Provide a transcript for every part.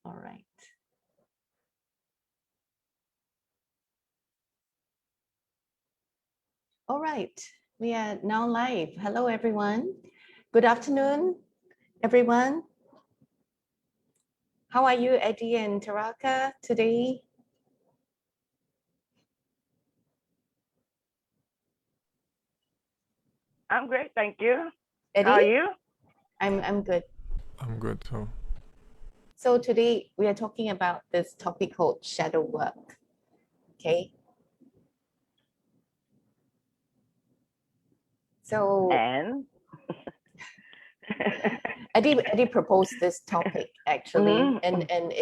All right. All right. We are now live. Hello, everyone. Good afternoon, everyone. How are you, Eddie and Taraka, today? I'm great, thank you. Eddie? How are you? I'm good. I'm good too. So today we are talking about this topic called shadow work. Okay. So And Eddie proposed this topic actually, Mhm. and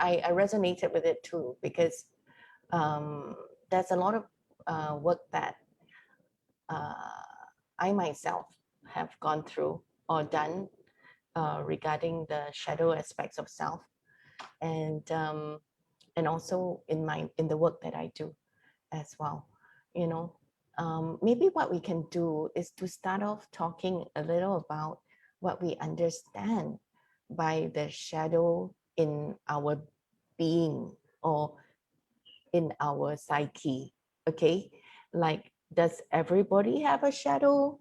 I resonated with it too, because there's a lot of work that I myself have gone through or done regarding the shadow aspects of self, and also in the work that I do as well. You know, maybe what we can do is to start off talking a little about what we understand by the shadow in our being or in our psyche. Okay, like, does everybody have a shadow?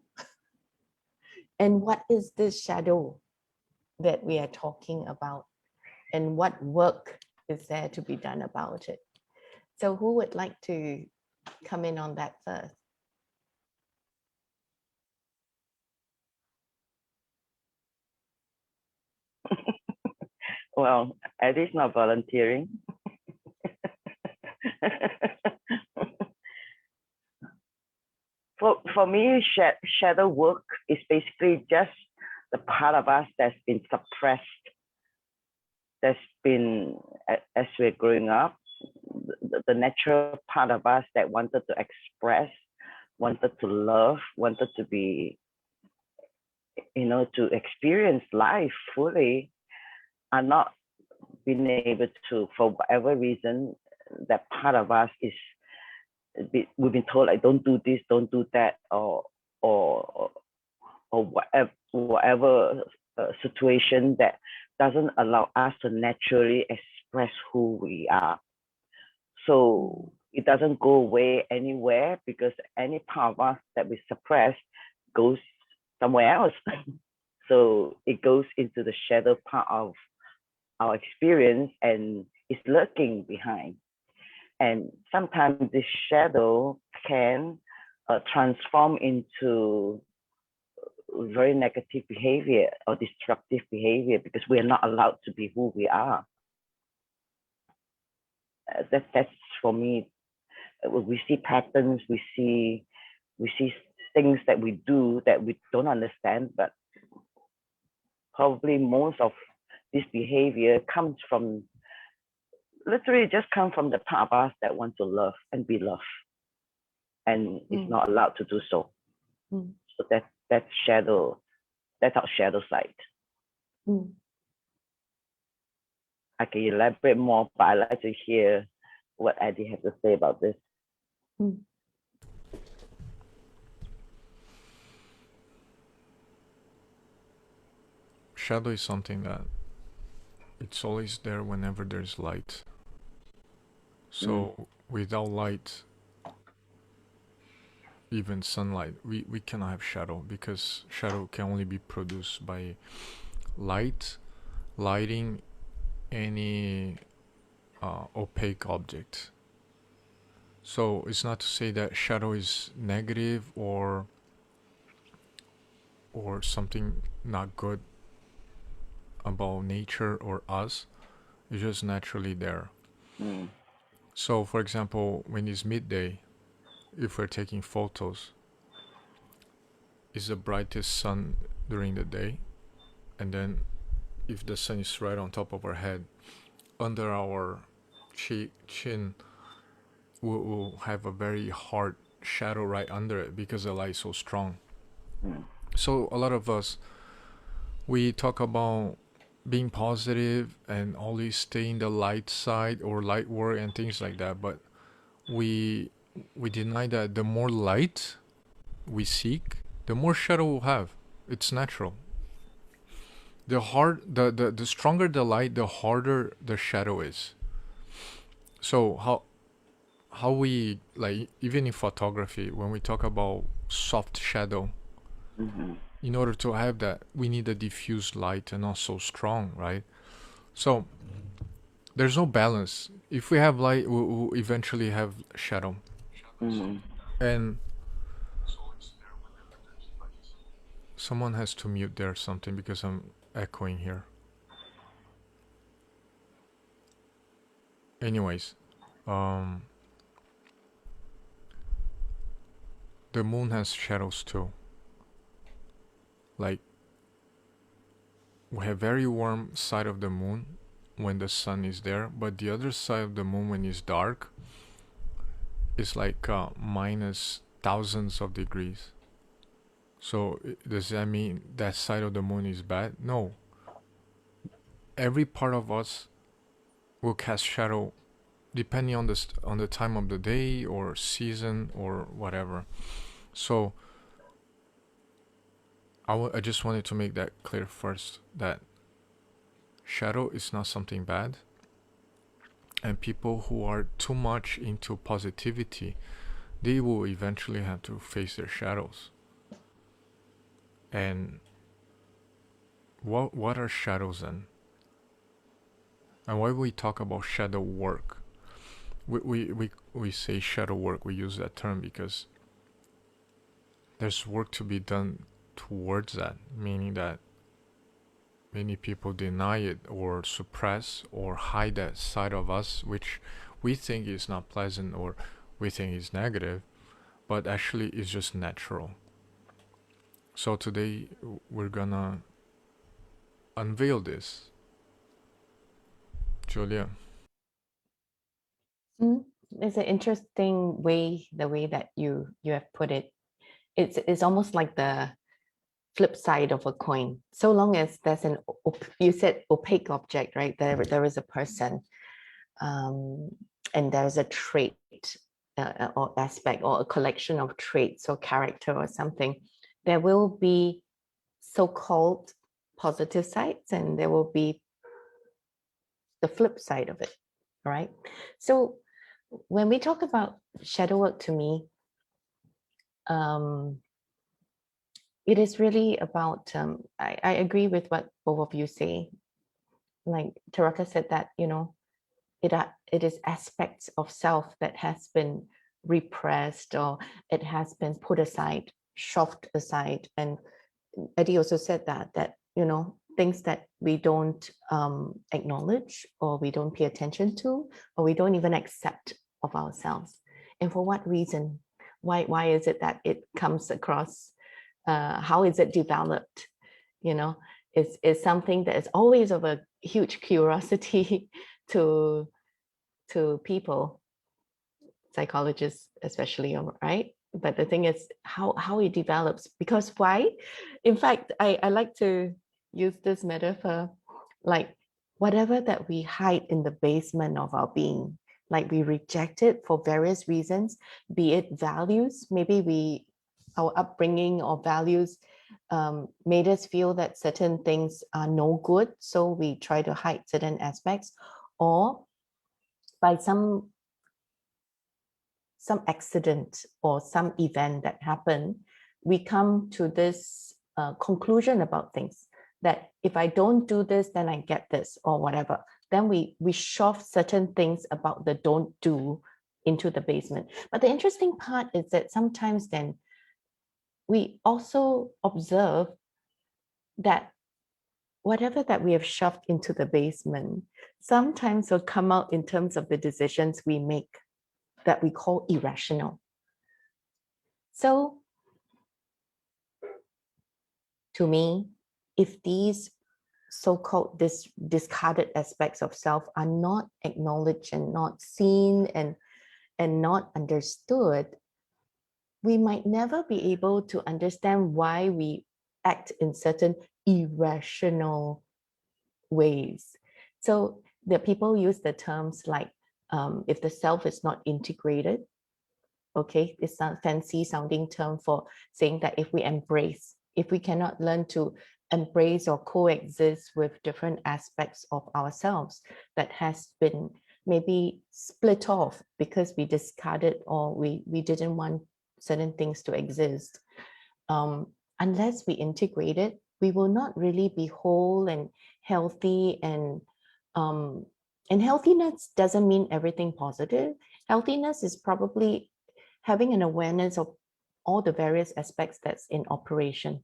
And what is this shadow that we are talking about? And what work is there to be done about it? So who would like to come in on that first? Well, Eddie's not volunteering. For me, shadow work is basically just the part of us that's been suppressed, that's been, as we're growing up, the natural part of us that wanted to express, wanted to love, wanted to be, to experience life fully, are not being able to, for whatever reason. That part of us is, we've been told, like, don't do this, don't do that, or whatever situation that doesn't allow us to naturally express who we are. So it doesn't go away anywhere, because any part of us that we suppress goes somewhere else. So it goes into the shadow part of our experience and is lurking behind. And sometimes this shadow can transform into very negative behavior or destructive behavior, because we are not allowed to be who we are. That's for me. We see patterns, we see things that we do that we don't understand, but probably most of this behavior comes from, literally just come from the part of us that want to love and be loved, and is not allowed to do so. So that's shadow. That's our shadow side. I can elaborate more, but I'd like to hear what Eddie has to say about this. Shadow is something that it's always there whenever there's light. So without light, even sunlight, we cannot have shadow, because shadow can only be produced by lighting any opaque object. So it's not to say that shadow is negative or something not good about nature or us. It's just naturally there. So for example, when it's midday, if we're taking photos, it's the brightest sun during the day, and then if the sun is right on top of our head, under our chin, we'll have a very hard shadow right under it, because the light is so strong. So a lot of us, we talk about being positive and always stay in the light side or light work and things like that, but we deny that the more light we seek, the more shadow we'll have. It's natural. the stronger the light, the harder the shadow is. So how we, like, even in photography, when we talk about soft shadow, in order to have that, we need a diffused light and not so strong, right? So there's no balance. If we have light, we'll eventually have shadow. And someone has to mute there something because I'm echoing here. Anyways, the moon has shadows too. Like, we have very warm side of the moon when the sun is there, but the other side of the moon when it's dark is like minus thousands of degrees. So does that mean that side of the moon is bad? No. Every part of us will cast shadow depending on the time of the day or season or whatever. So I just wanted to make that clear first, that shadow is not something bad, and people who are too much into positivity, they will eventually have to face their shadows. And what are shadows then? And why we talk about shadow work? We say shadow work, we use that term because there's work to be done towards that, meaning that many people deny it or suppress or hide that side of us which we think is not pleasant or we think is negative, but actually is just natural. So today we're gonna unveil this. Julia. It's an interesting way, the way that you have put it. It's almost like the flip side of a coin. So long as there's you said opaque object, right? There is a person, and there's a trait or aspect or a collection of traits or character or something. There will be so-called positive sides, and there will be the flip side of it, right? So when we talk about shadow work, to me, it is really about, I agree with what both of you say. Like Taraka said that, it is aspects of self that has been repressed, or it has been put aside, shoved aside. And Eddie also said that, things that we don't acknowledge, or we don't pay attention to, or we don't even accept of ourselves. And for what reason? Why is it that it comes across? How is it developed? It's something that is always of a huge curiosity to people, psychologists especially, right? But the thing is how it develops. Because why? In fact, I like to use this metaphor, like whatever that we hide in the basement of our being, like we reject it for various reasons, be it values, maybe our upbringing or values made us feel that certain things are no good, so we try to hide certain aspects, or by some accident or some event that happened, we come to this conclusion about things, that if I don't do this, then I get this or whatever. Then we shove certain things about the don't do into the basement. But the interesting part is that sometimes then we also observe that whatever that we have shoved into the basement sometimes will come out in terms of the decisions we make that we call irrational. So to me, if these so-called discarded aspects of self are not acknowledged and not seen and not understood, we might never be able to understand why we act in certain irrational ways. So the people use the terms like, if the self is not integrated, okay, it's a fancy sounding term for saying that if we cannot learn to embrace or coexist with different aspects of ourselves that has been maybe split off because we discarded or we didn't want certain things to exist. Unless we integrate it, we will not really be whole and healthy. And healthiness doesn't mean everything positive. Healthiness is probably having an awareness of all the various aspects that's in operation,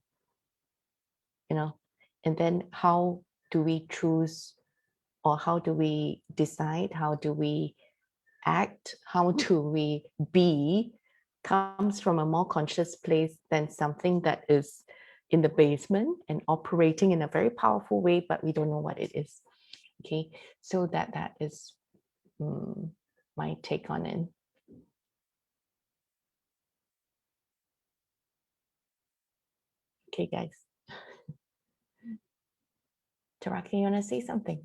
and then how do we choose, or how do we decide, how do we act, how do we be, comes from a more conscious place than something that is in the basement and operating in a very powerful way, but we don't know what it is. Okay, so that is my take on it. Okay, guys. Taraki, you want to say something?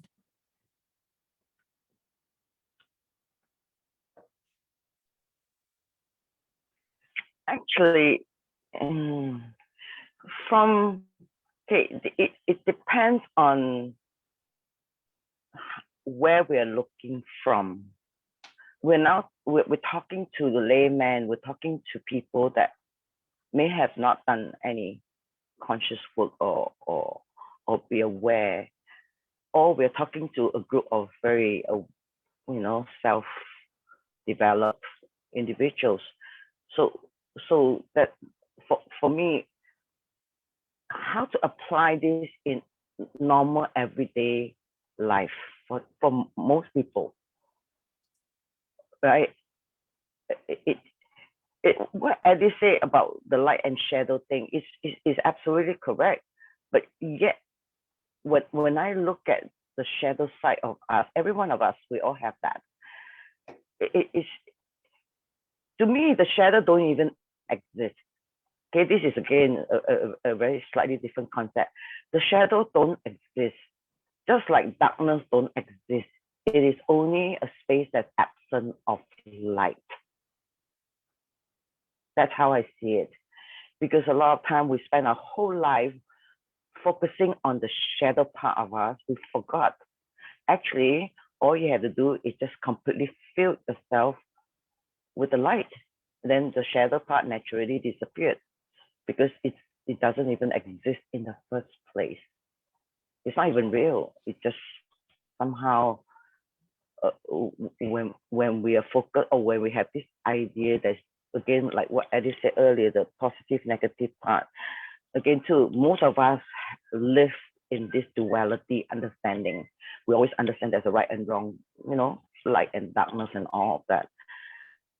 Actually, it depends on where we are looking from. We're talking to the layman, we're talking to people that may have not done any conscious work or be aware, or we're talking to a group of very self-developed individuals. So that for me, how to apply this in normal everyday life for most people, right? What Eddie say about the light and shadow thing is absolutely correct. But yet, when I look at the shadow side of us, every one of us, we all have that. It is, to me, the shadow don't even exist. Okay, this is again a very slightly different concept. The shadow don't exist, just like darkness don't exist. It is only a space that's absent of light. That's how I see it. Because a lot of time we spend our whole life focusing on the shadow part of us. We forgot. Actually, all you have to do is just completely fill yourself with the light. Then the shadow part naturally disappeared because it doesn't even exist in the first place. It's not even real. It just somehow, when we are focused, or when we have this idea that's, again, like what Eddie said earlier, the positive, negative part. Again, too, most of us live in this duality understanding. We always understand there's a right and wrong, light and darkness and all of that.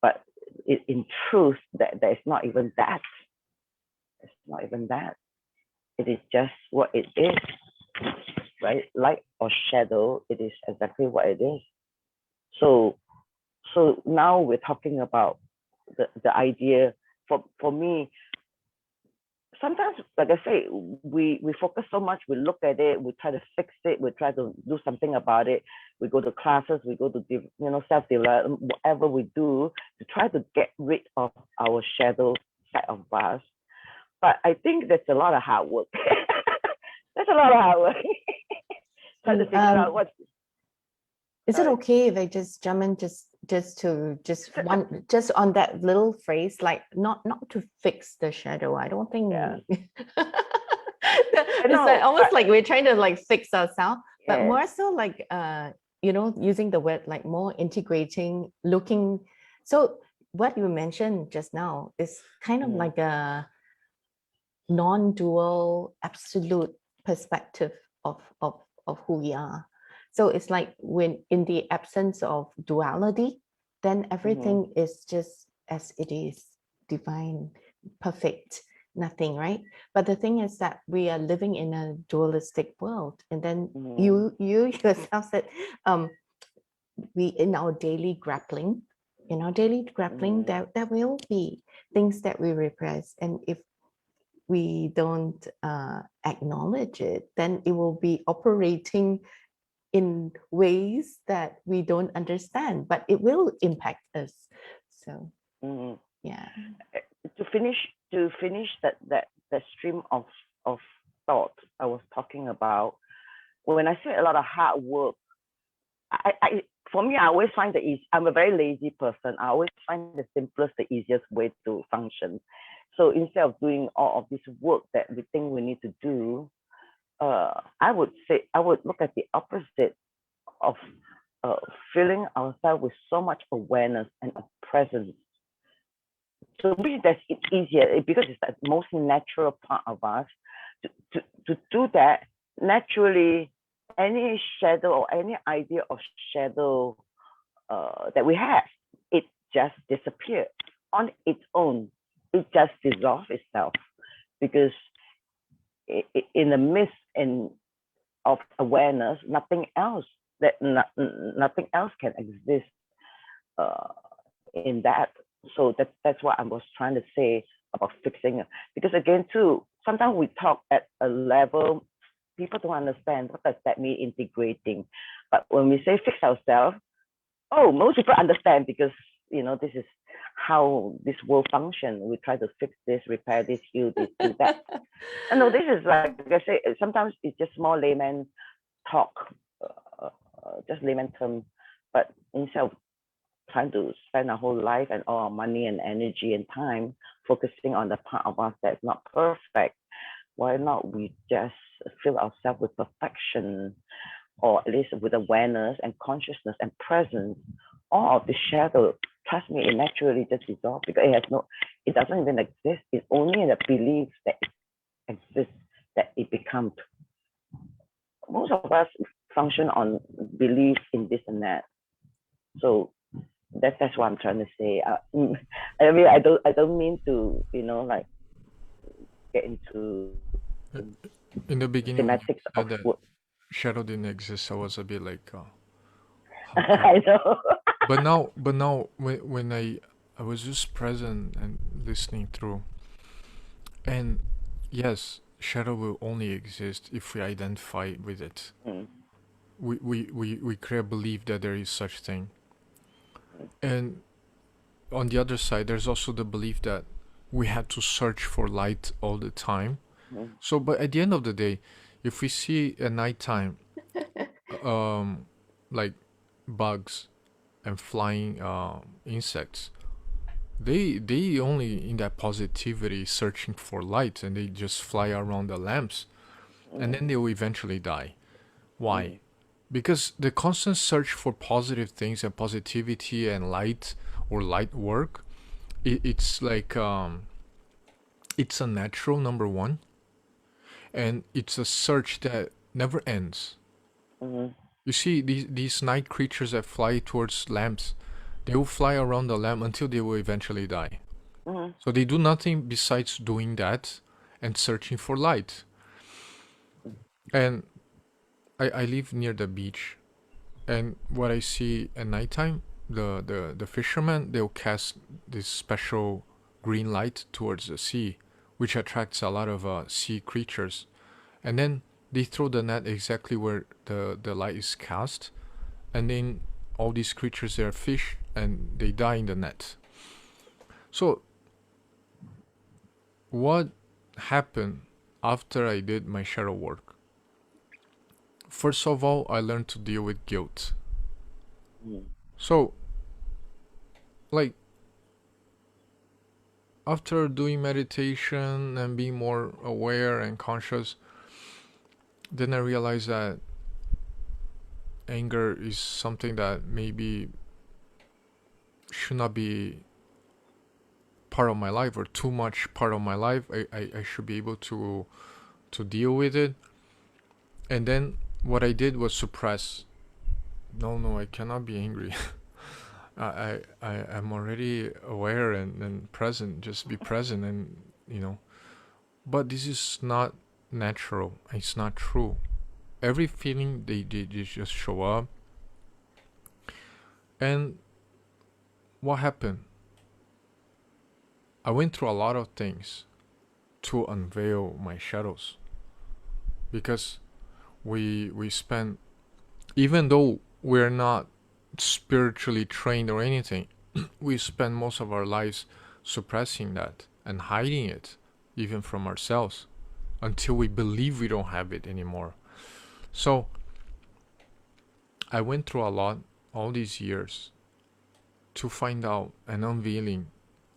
But in truth, there is not even that. It's not even that. It is just what it is, right? Light or shadow, it is exactly what it is. So now we're talking about the idea. For me, sometimes, like I say, we focus so much, we look at it, we try to fix it, we try to do something about it. We go to classes, we go to self-development, whatever we do to try to get rid of our shadow side of us. But I think that's a lot of hard work. That's a lot of hard work. Trying to figure out what. Is it okay if I just jump in just on that little phrase, like not to fix the shadow? I don't think. Yeah. It's like almost like we're trying to like fix ourselves, but more so like using the word like more integrating, looking. So what you mentioned just now is kind of like a non-dual absolute perspective of who we are. So it's like when in the absence of duality, then everything is just as it is, divine, perfect, nothing, right? But the thing is that we are living in a dualistic world. And then you yourself said, we in our daily grappling, there will be things that we repress. And if we don't acknowledge it, then it will be operating in ways that we don't understand, but it will impact us. So yeah. To finish that stream of thought I was talking about. When I say a lot of hard work, for me, I always find I'm a very lazy person. I always find the simplest, the easiest way to function. So instead of doing all of this work that we think we need to do, I would look at the opposite of filling ourselves with so much awareness and a presence. To me, it's easier because it's the most natural part of us to do that naturally. Any shadow or any idea of shadow that we have, it just disappeared on its own. It just dissolves itself because in the midst of awareness, nothing else can exist in that. So that's what I was trying to say about fixing it. Because again, too, sometimes we talk at a level people don't understand what does that mean, integrating. But when we say fix ourselves, most people understand because this is how this world functions. We try to fix this, repair this, heal this, do that. And no, this is like I say, sometimes it's just more layman talk, just layman term. But instead of trying to spend our whole life and all our money and energy and time focusing on the part of us that's not perfect, why not we just fill ourselves with perfection, or at least with awareness and consciousness and presence? All of the shadow, trust me, it naturally just dissolves because it doesn't even exist. It's only in the belief that it exists that it becomes. Most of us function on belief in this and that. So that's what I'm trying to say. I mean, I don't mean to like get into in the beginning when you semantics said of that shadow didn't exist, I was a bit like I know. but now when I was just present and listening through, and yes, shadow will only exist if we identify with it. We create a belief that there is such thing. And on the other side, there's also the belief that we have to search for light all the time. So, but at the end of the day, if we see at nighttime, like bugs and flying insects, they only in that positivity searching for light, and they just fly around the lamps, and then they will eventually die. Why? Because the constant search for positive things and positivity and light or light work, it's like it's a natural, number one, and it's a search that never ends. You see these night creatures that fly towards lamps, they will fly around the lamp until they will eventually die. So they do nothing besides doing that and searching for light. And I live near the beach, and what I see at nighttime, the fishermen, they'll cast this special green light towards the sea, which attracts a lot of sea creatures, and then they throw the net exactly where the light is cast, and then all these creatures, they're fish and they die in the net. So what happened after I did my shadow work? First of all, I learned to deal with guilt. So, like, after doing meditation and being more aware and conscious, then I realized that anger is something that maybe should not be part of my life, or too much part of my life. I should be able to deal with it. And then what I did was suppress. No, I cannot be angry. I'm already aware and present. Just be present, and But this is not natural. It's not true. Every feeling they just show up. And what happened? I went through a lot of things to unveil my shadows, because we spend, even though we're not spiritually trained or anything, we spend most of our lives suppressing that and hiding it, even from ourselves, until we believe we don't have it anymore. So I went through a lot all these years to find out and unveiling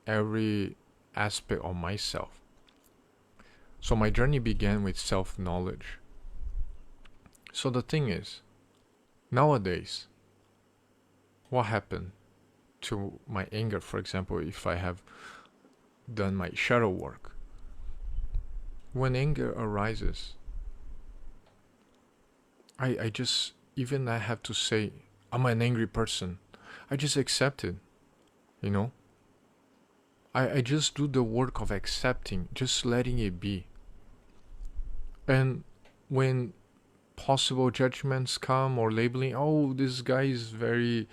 every aspect of myself. So my journey began with self-knowledge. So the thing is, nowadays, what happened to my anger, for example, if I have done my shadow work? When anger arises, I just, even I have to say, I'm an angry person, I just accept it, you know? I just do the work of accepting, just letting it be. And when possible judgments come or labeling, oh, this guy is very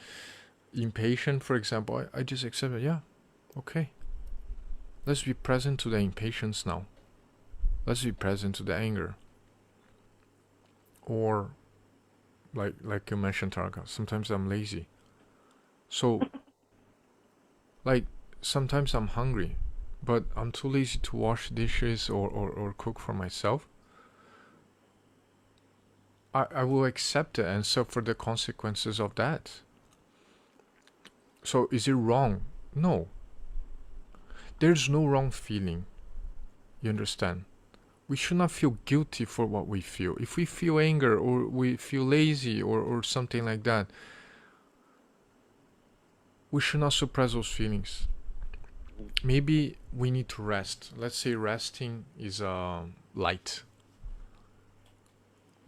impatient, for example, I just accept it. Yeah, okay. Let's be present to the impatience now. Let's be present to the anger. Or, like you mentioned, Taraka, sometimes I'm lazy. So, like, sometimes I'm hungry, but I'm too lazy to wash dishes or cook for myself. I will accept it and suffer the consequences of that. So is it wrong? No. There's no wrong feeling. You understand? We should not feel guilty for what we feel. If we feel anger or we feel lazy or something like that, we should not suppress those feelings. Maybe we need to rest. Let's say resting is light.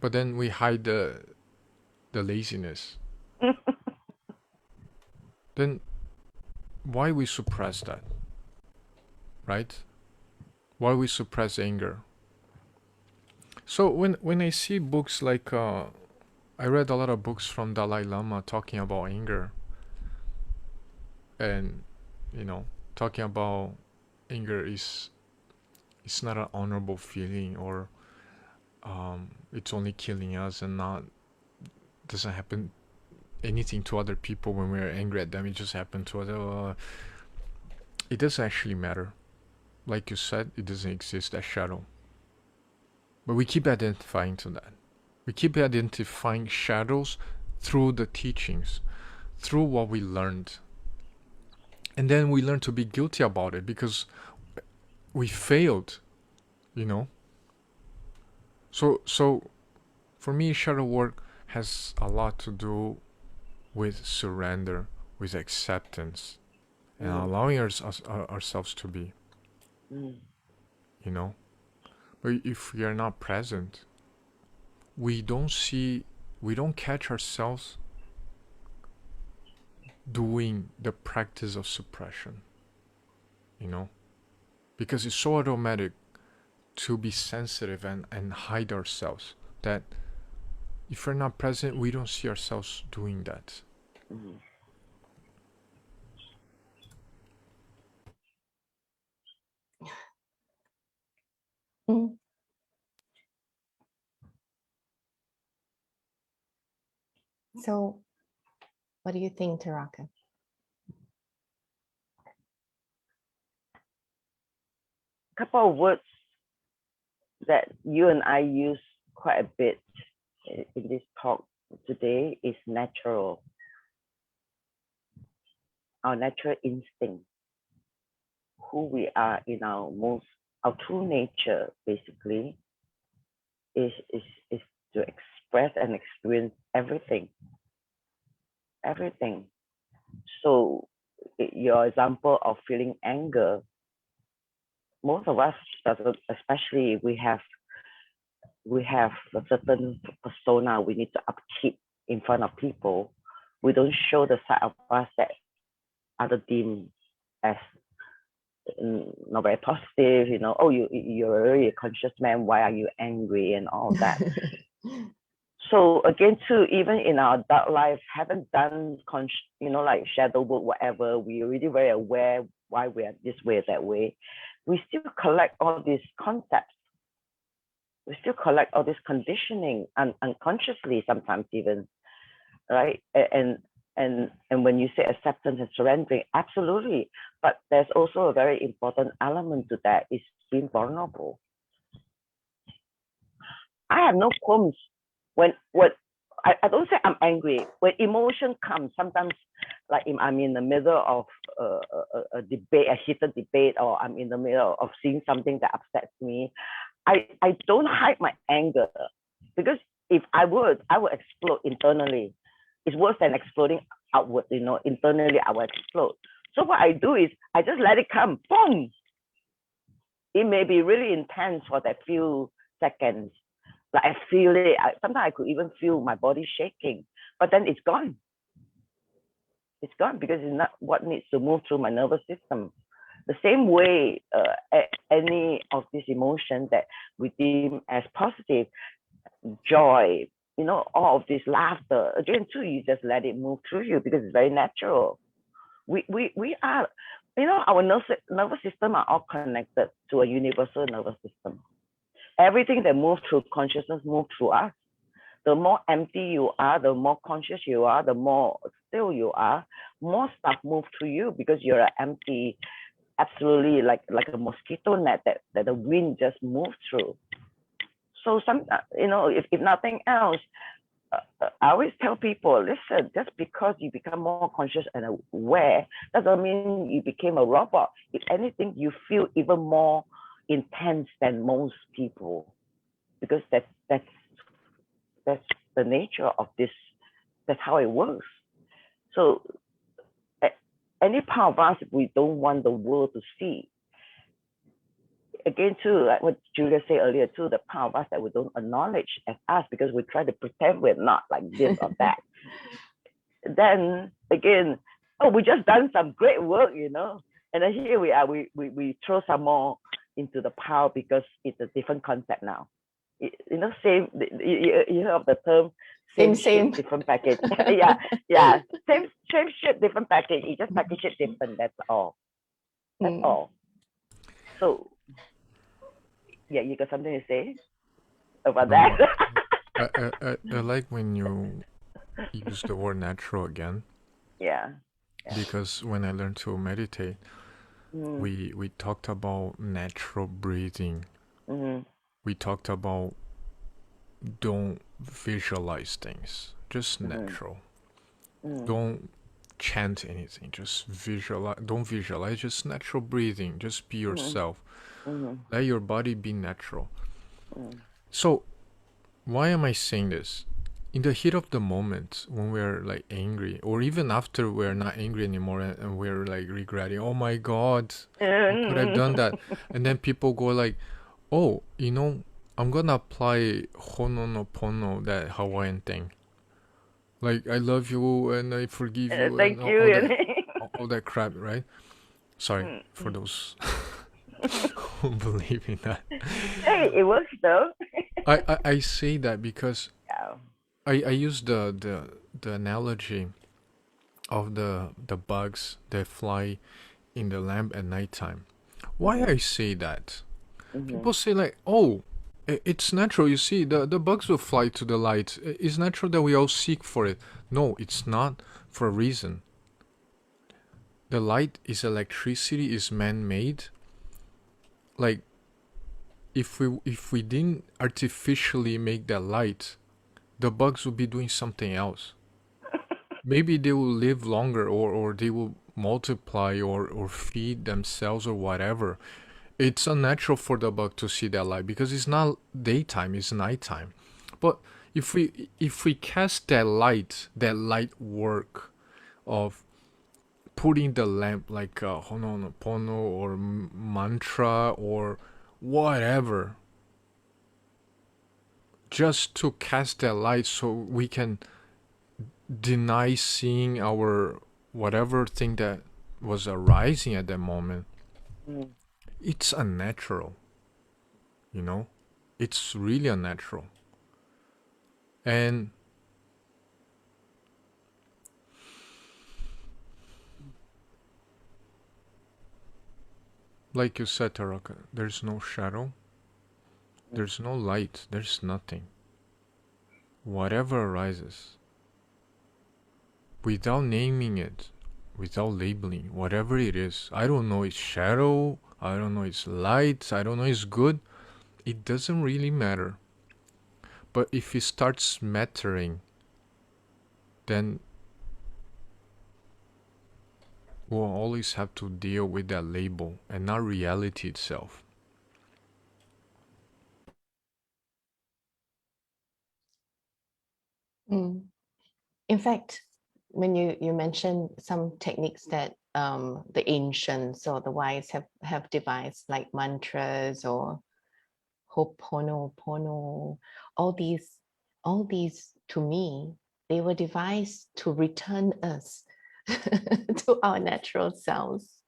But then we hide the laziness. Then why we suppress that? Right? Why we suppress anger? So when I see books like I read a lot of books from Dalai Lama talking about anger, and talking about anger is it's not an honorable feeling, or it's only killing us and not doesn't happen anything to other people when we're angry at them. It just happened to other. It doesn't actually matter. Like you said, it doesn't exist, that shadow. But we keep identifying to that. We keep identifying shadows through the teachings, through what we learned. And then we learn to be guilty about it because we failed, So for me, shadow work has a lot to do with surrender, with acceptance, and allowing ourselves to be, But if we are not present, we don't catch ourselves doing the practice of suppression, because it's so automatic to be sensitive and hide ourselves that if we're not present, we don't see ourselves doing that. So, what do you think, Taraka? Couple of words that you and I use quite a bit in this talk today is natural. Our natural instinct, who we are in our true nature, basically, is to express and experience everything. Everything. So your example of feeling anger, most of us, especially we have a certain persona we need to upkeep in front of people. We don't show the side of us that other deem as not very positive, oh, you're really a conscious man, why are you angry, and all that. So again, too, even in our adult life, haven't done like shadow work, whatever, we're already very aware why we are this way, that way. We still collect all these concepts. We still collect all this conditioning unconsciously, sometimes even, right? And when you say acceptance and surrendering, absolutely. But there's also a very important element to that, is being vulnerable. I have no qualms when I don't say I'm angry. When emotion comes, sometimes like if I'm in the middle of a debate, a heated debate, or I'm in the middle of seeing something that upsets me, I don't hide my anger, because if I would explode internally. It's worse than exploding outward, internally I will explode. So what I do is I just let it come, boom. It may be really intense for that few seconds. Like I feel it. Sometimes I could even feel my body shaking, but then it's gone. It's gone because it's not what needs to move through my nervous system. The same way, any of these emotions that we deem as positive, joy, all of this laughter, again, too, you just let it move through you because it's very natural. We are, our nervous system are all connected to a universal nervous system. Everything that moves through consciousness moves through us. The more empty you are, the more conscious you are, the more still you are, more stuff moves through you because you're empty, absolutely like a mosquito net that the wind just moves through. So if nothing else, I always tell people, listen, just because you become more conscious and aware doesn't mean you became a robot. If anything, you feel even more intense than most people, because that's the nature of this. That's how it works. So any part of us we don't want the world to see. Again, too, like what Julia said earlier, too, the part of us that we don't acknowledge as us because we try to pretend we're not like this or that. Then again, we just done some great work, and then here we are, we throw some more into the pile because it's a different concept now. Same, you hear of the term same. Ship, different package. yeah, same ship, different package. You just package it different, that's all. That's all. So yeah, you got something to say about that? I like when you use the word natural again. Yeah. Because when I learned to meditate, we talked about natural breathing. We talked about don't visualize things, just natural. Don't chant anything, just visualize. Don't visualize, just natural breathing. Just be yourself. Let your body be natural. So why am I saying this? In the heat of the moment, when we're like angry, or even after we're not angry anymore and we're like regretting, oh my God, how could I have done that? And then people go like, oh, I'm gonna apply Ho'oponopono, that Hawaiian thing. Like, I love you and I forgive you. Thank and you. all that crap, right? Sorry for those who believe in that. Hey, it works though. I say that because I use the analogy of the bugs that fly in the lamp at nighttime. Why I say that? People say like, oh, it's natural. You see, the bugs will fly to the light. It's natural that we all seek for it. No, it's not, for a reason. The light is electricity, is man-made. Like, if we didn't artificially make that light, the bugs will be doing something else. Maybe they will live longer, or they will multiply, or feed themselves, or whatever. It's unnatural for the bug to see that light because it's not daytime, it's nighttime. But if we cast that light work of putting the lamp like a Ho'oponopono or mantra or whatever, just to cast that light so we can deny seeing our whatever thing that was arising at that moment, it's unnatural. It's really unnatural. And like you said, Taraka, there's no shadow, there's no light, there's nothing. Whatever arises, without naming it, without labeling, whatever it is, I don't know it's shadow, I don't know it's light, I don't know it's good, it doesn't really matter. But if it starts mattering, then we'll always have to deal with that label and not reality itself. In fact, when you mentioned some techniques that the ancients or the wise have devised, like mantras or Ho'oponopono, all these to me, they were devised to return us to our natural selves.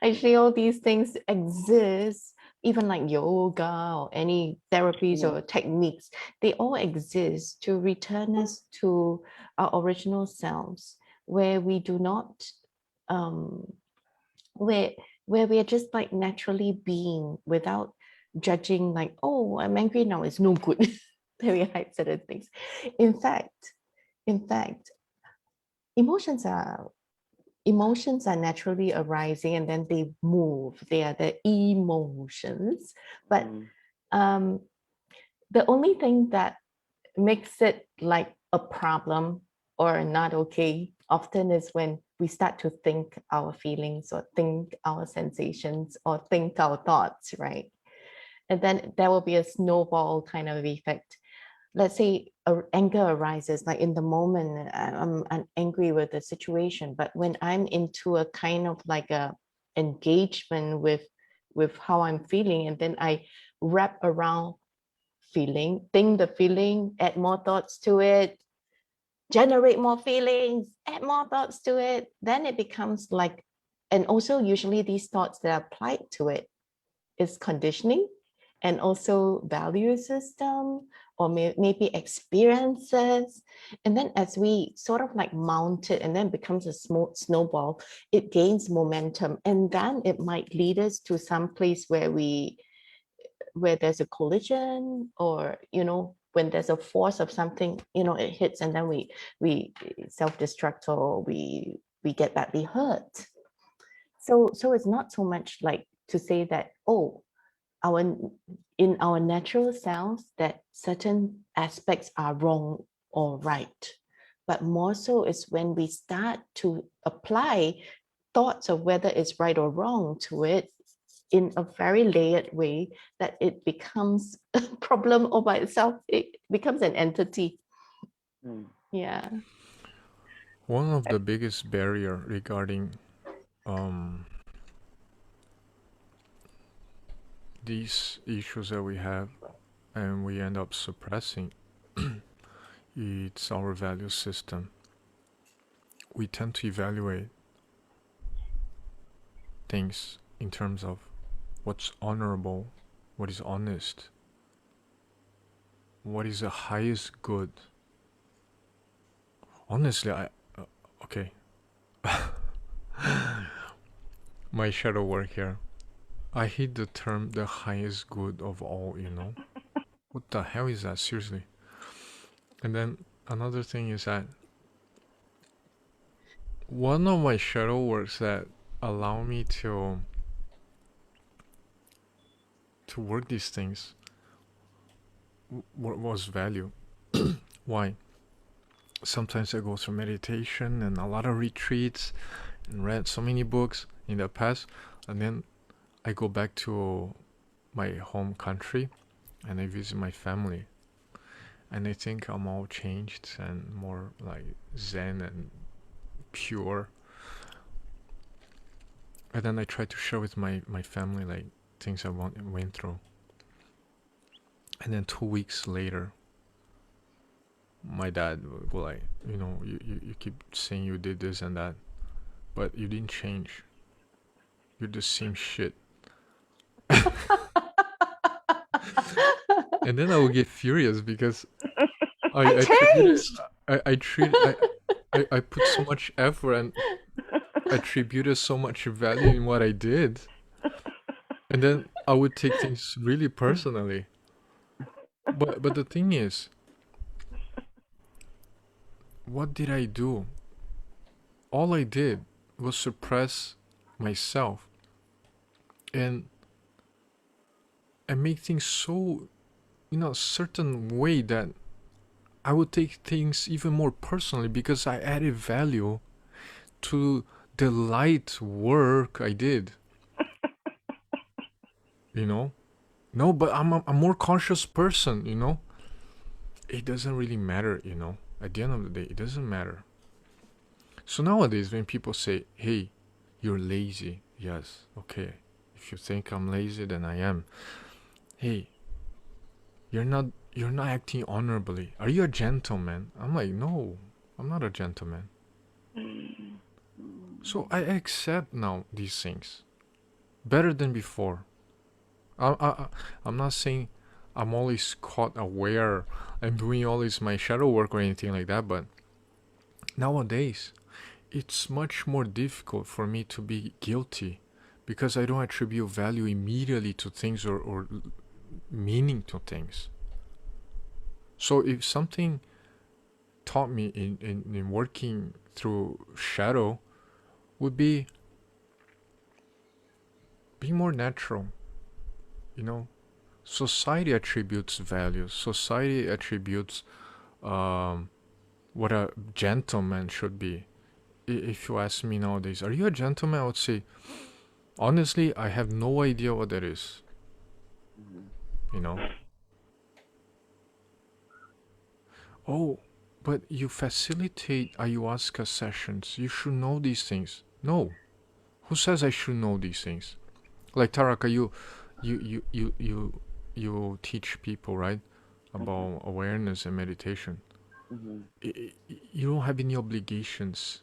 Actually, all these things exist, even like yoga or any therapies or techniques, they all exist to return us to our original selves, where we do not where we are just like naturally being without judging, like, oh, I'm angry now, it's no good. Then we hide certain things. In fact, emotions are naturally arising and then they move. They are the emotions. But the only thing that makes it like a problem or not okay often is when we start to think our feelings or think our sensations or think our thoughts, right? And then there will be a snowball kind of effect. Let's say anger arises, like in the moment I'm angry with the situation, but when I'm into a kind of like a engagement with how I'm feeling, and then I wrap around feeling, think the feeling, add more thoughts to it, generate more feelings, add more thoughts to it, then it becomes like, and also usually these thoughts that are applied to it is conditioning and also value system or maybe experiences. And then as we sort of like mount it and then becomes a small snowball, it gains momentum. And then it might lead us to some place where there's a collision, or when there's a force of something, it hits, and then we self-destruct, or we get badly hurt. So it's not so much like to say that, oh, in our natural selves that certain aspects are wrong or right, but more so is when we start to apply thoughts of whether it's right or wrong to it in a very layered way, that it becomes a problem all by itself. It becomes an entity. Yeah. One of the biggest barrier regarding these issues that we have and we end up suppressing, it's our value system. We tend to evaluate things in terms of what's honorable, what is honest, what is the highest good. Honestly, okay. My shadow work here. I hate the term the highest good of all, What the hell is that, seriously? And then another thing is that one of my shadow works that allow me to work these things was value. Why? Sometimes I go through meditation and a lot of retreats and read so many books in the past, and then I go back to my home country and I visit my family, and I think I'm all changed and more like zen and pure. And then I try to share with my family like things I went through. And then 2 weeks later, my dad will go like, you keep saying you did this and that, but you didn't change. You're the same shit. And then I will get furious because I put so much effort and attributed so much value in what I did, and then I would take things really personally. But the thing is, what did I do? All I did was suppress myself and make things so a certain way that I would take things even more personally because I added value to the light work I did. You know? No, but I'm a more conscious person, you know? It doesn't really matter, you know? At the end of the day, it doesn't matter. So nowadays, when people say, hey, you're lazy, yes, okay. If you think I'm lazy, then I am. Hey, you're not acting honorably. Are you a gentleman? I'm like, no, I'm not a gentleman. So I accept now these things better than before. I'm not saying I'm always caught aware and doing always my shadow work or anything like that, but nowadays it's much more difficult for me to be guilty because I don't attribute value immediately to things or meaning to things. So if something taught me in working through shadow would be more natural, you know. Society attributes values. Society attributes what a gentleman should be. If you ask me nowadays, are you a gentleman? I would say, honestly, I have no idea what that is. You know? Oh, but you facilitate ayahuasca sessions. You should know these things. No. Who says I should know these things? Like Taraka, you teach people, right? About awareness and meditation. You don't have any obligations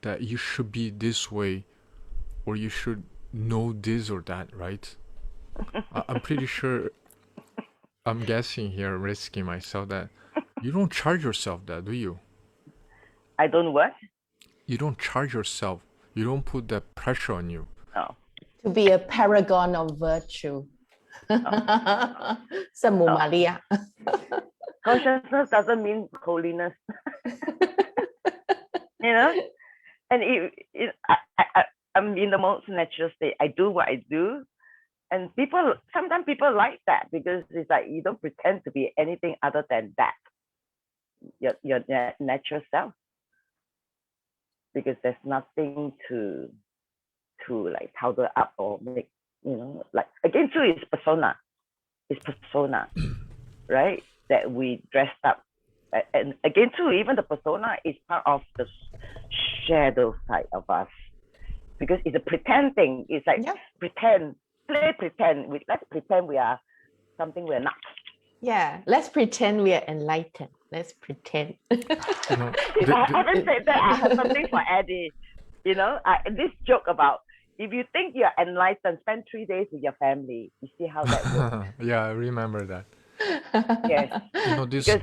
that you should be this way or you should know this or that, right? I'm pretty sure, I'm guessing here, risking myself, that you don't charge yourself that, do you? I don't what? You don't charge yourself. You don't put that pressure on you. No. To be a paragon of virtue. Semu Maria. Consciousness doesn't mean holiness. You know? And I'm in the most natural state. I do what I do. And sometimes people like that because it's like you don't pretend to be anything other than that. Your natural self. Because there's nothing to like powder up or make, you know, like again too is persona. It's persona, right? That we dressed up. And again too, even the persona is part of the shadow side of us. Because it's a pretend thing. It's like pretend. Let's pretend we are something we're not. Yeah, let's pretend we are enlightened. Let's pretend. You know, If I haven't said that, I have something for Eddie. You know, this joke about if you think you're enlightened, spend 3 days with your family. You see how that works. yeah, I remember that. Yes. You know, because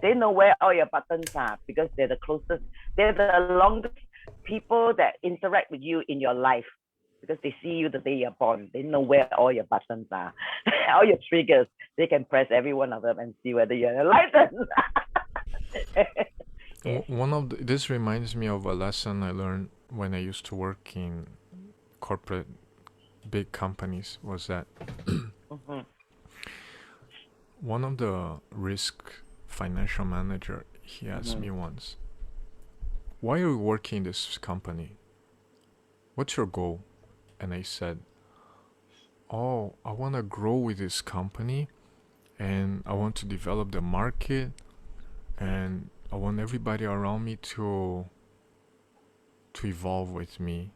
they know where all your buttons are because they're the closest, they're the longest people that interact with you in your life. Because they see you the day you're born. They know where all your buttons are, all your triggers. They can press every one of them and see whether you're enlightened. This reminds me of a lesson I learned when I used to work in corporate big companies, was that one of the risk financial manager, he asked me once, why are you working in this company? What's your goal? And I said, oh, I want to grow with this company and I want to develop the market and I want everybody around me to evolve with me.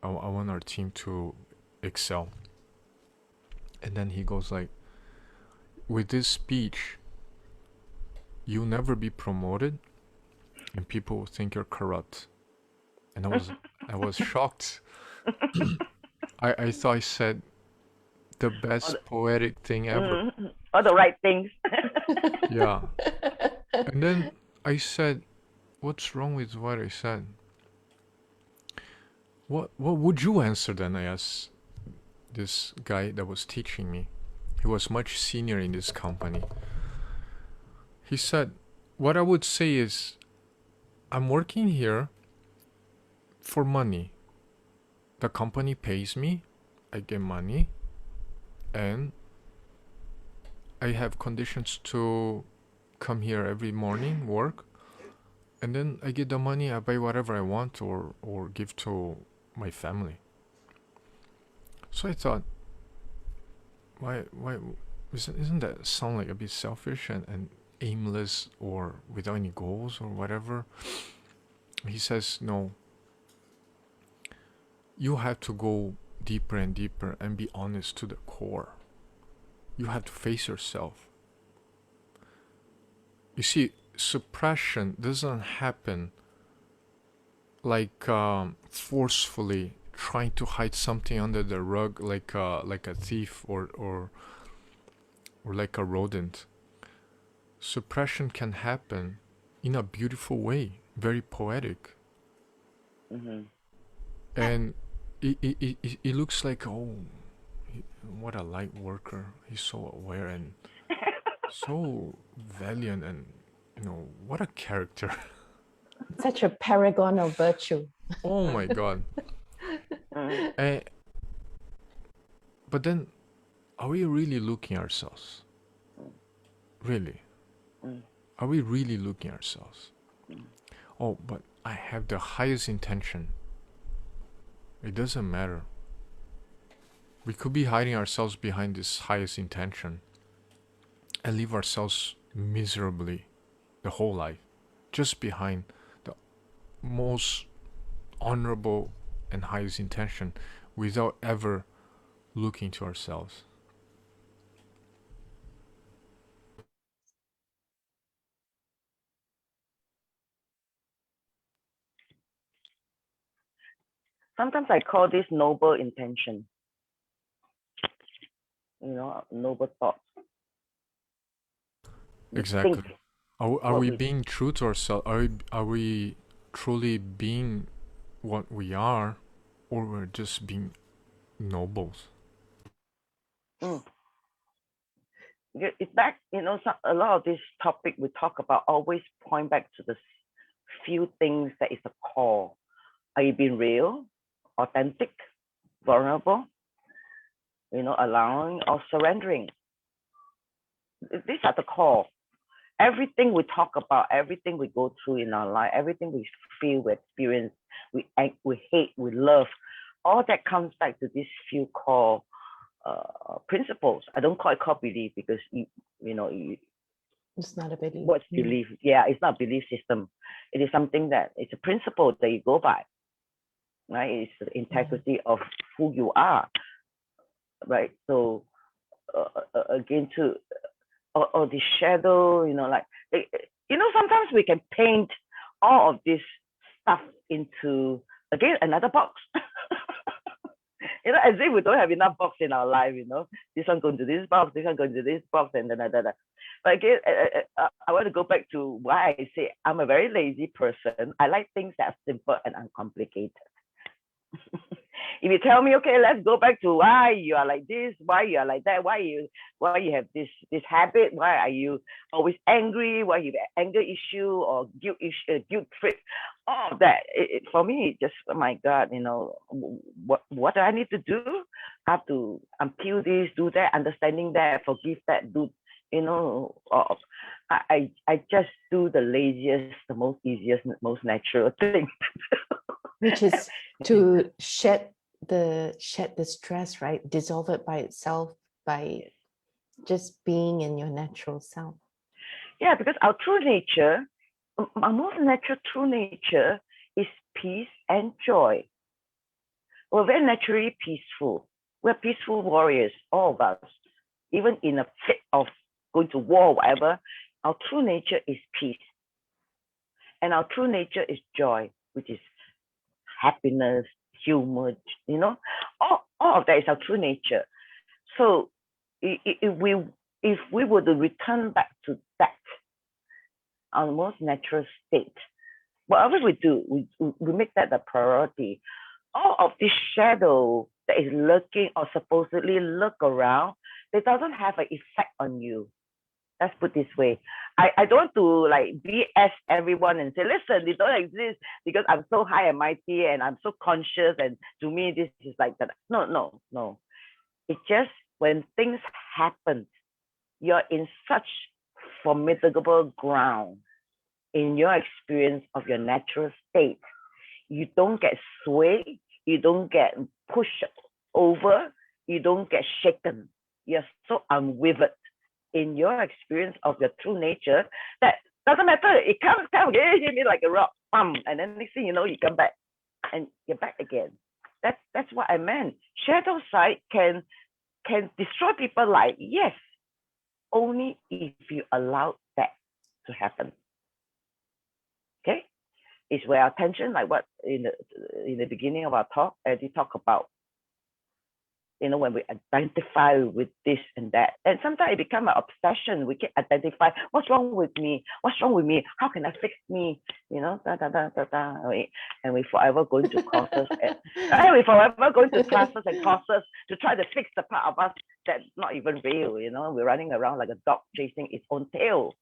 I want our team to excel. And then he goes like, with this speech, you'll never be promoted and people will think you're corrupt. And I was shocked. I thought I said the best poetic thing ever. All the right things. Yeah. And then I said, what's wrong with what I said? What would you answer then? I asked this guy that was teaching me. He was much senior in this company. He said, what I would say is, I'm working here for money. The company pays me, I get money, and I have conditions to come here every morning, work, and then I get the money, I buy whatever I want or give to my family. So I thought, why isn't that sound like a bit selfish and aimless or without any goals or whatever? He says, no, you have to go deeper and deeper and be honest to the core. You have to face yourself. You see, suppression doesn't happen like forcefully trying to hide something under the rug like a thief or like a rodent. Suppression can happen in a beautiful way, very poetic. And it looks like, oh, what a light worker. He's so aware and so valiant, and what a character. Such a paragon of virtue. Oh my God. But then, are we really looking ourselves? Really? Are we really looking ourselves? Oh, but I have the highest intention. It doesn't matter. We could be hiding ourselves behind this highest intention and leave ourselves miserably the whole life, just behind the most honorable and highest intention, without ever looking to ourselves. Sometimes I call this noble intention. Noble thoughts. Exactly. Think Are we being true to ourselves? Are we truly being what we are, or we're just being nobles? It's back, a lot of this topic we talk about always point back to the few things that is the core. Are you being real, authentic, vulnerable, allowing or surrendering? These are the core. Everything we talk about, everything we go through in our life, everything we feel, we experience, we hate, we love, all that comes back to these few core principles. I don't call it core belief because It's not a belief. What's belief? Yeah, it's not a belief system. It is something that it's a principle that you go by, right? It's the integrity of who you are, right? So again, or the shadow, sometimes we can paint all of this stuff into, again, another box. As if we don't have enough box in our life, this one going to this box, this one going to this box, and then. But again, I want to go back to why I say I'm a very lazy person. I like things that are simple and uncomplicated. If you tell me, okay, let's go back to why you are like this, why you are like that, why you have this habit, why are you always angry, why you have anger issue or guilt trip, all of that. For me, just, oh my God, what do I need to do? I have to unpeel this, do that, understanding that, forgive that, do, I just do the laziest, the most easiest, most natural thing. Which is to shed the stress, right? Dissolve it by itself by just being in your natural self. Yeah, because our true nature, our most natural true nature is peace and joy. We're very naturally peaceful. We're peaceful warriors, all of us. Even in a fit of going to war or whatever, our true nature is peace. And our true nature is joy, which is happiness, humor, all of that is our true nature. So if we were to return back to that, our most natural state, whatever we do, we make that a priority. All of this shadow that is lurking or supposedly lurk around, it doesn't have an effect on you. Let's put this way. I don't want to like BS everyone and say, listen, they don't exist because I'm so high and mighty and I'm so conscious and to me this is like that. No. It's just when things happen, you're in such formidable ground in your experience of your natural state. You don't get swayed, you don't get pushed over, you don't get shaken. You're so unwithered in your experience of your true nature that doesn't matter. It comes, hit me like a rock, bam, and then next thing you know, you come back and you're back again. That's what I meant. Shadow side can destroy people like, yes, only if you allow that to happen. Okay? It's where attention, like what in the beginning of our talk, Eddie talked about, when we identify with this and that. And sometimes it becomes an obsession. We can identify what's wrong with me, how can I fix me, and we forever going to courses and we forever going to classes and courses to try to fix the part of us that's not even real. We're running around like a dog chasing its own tail.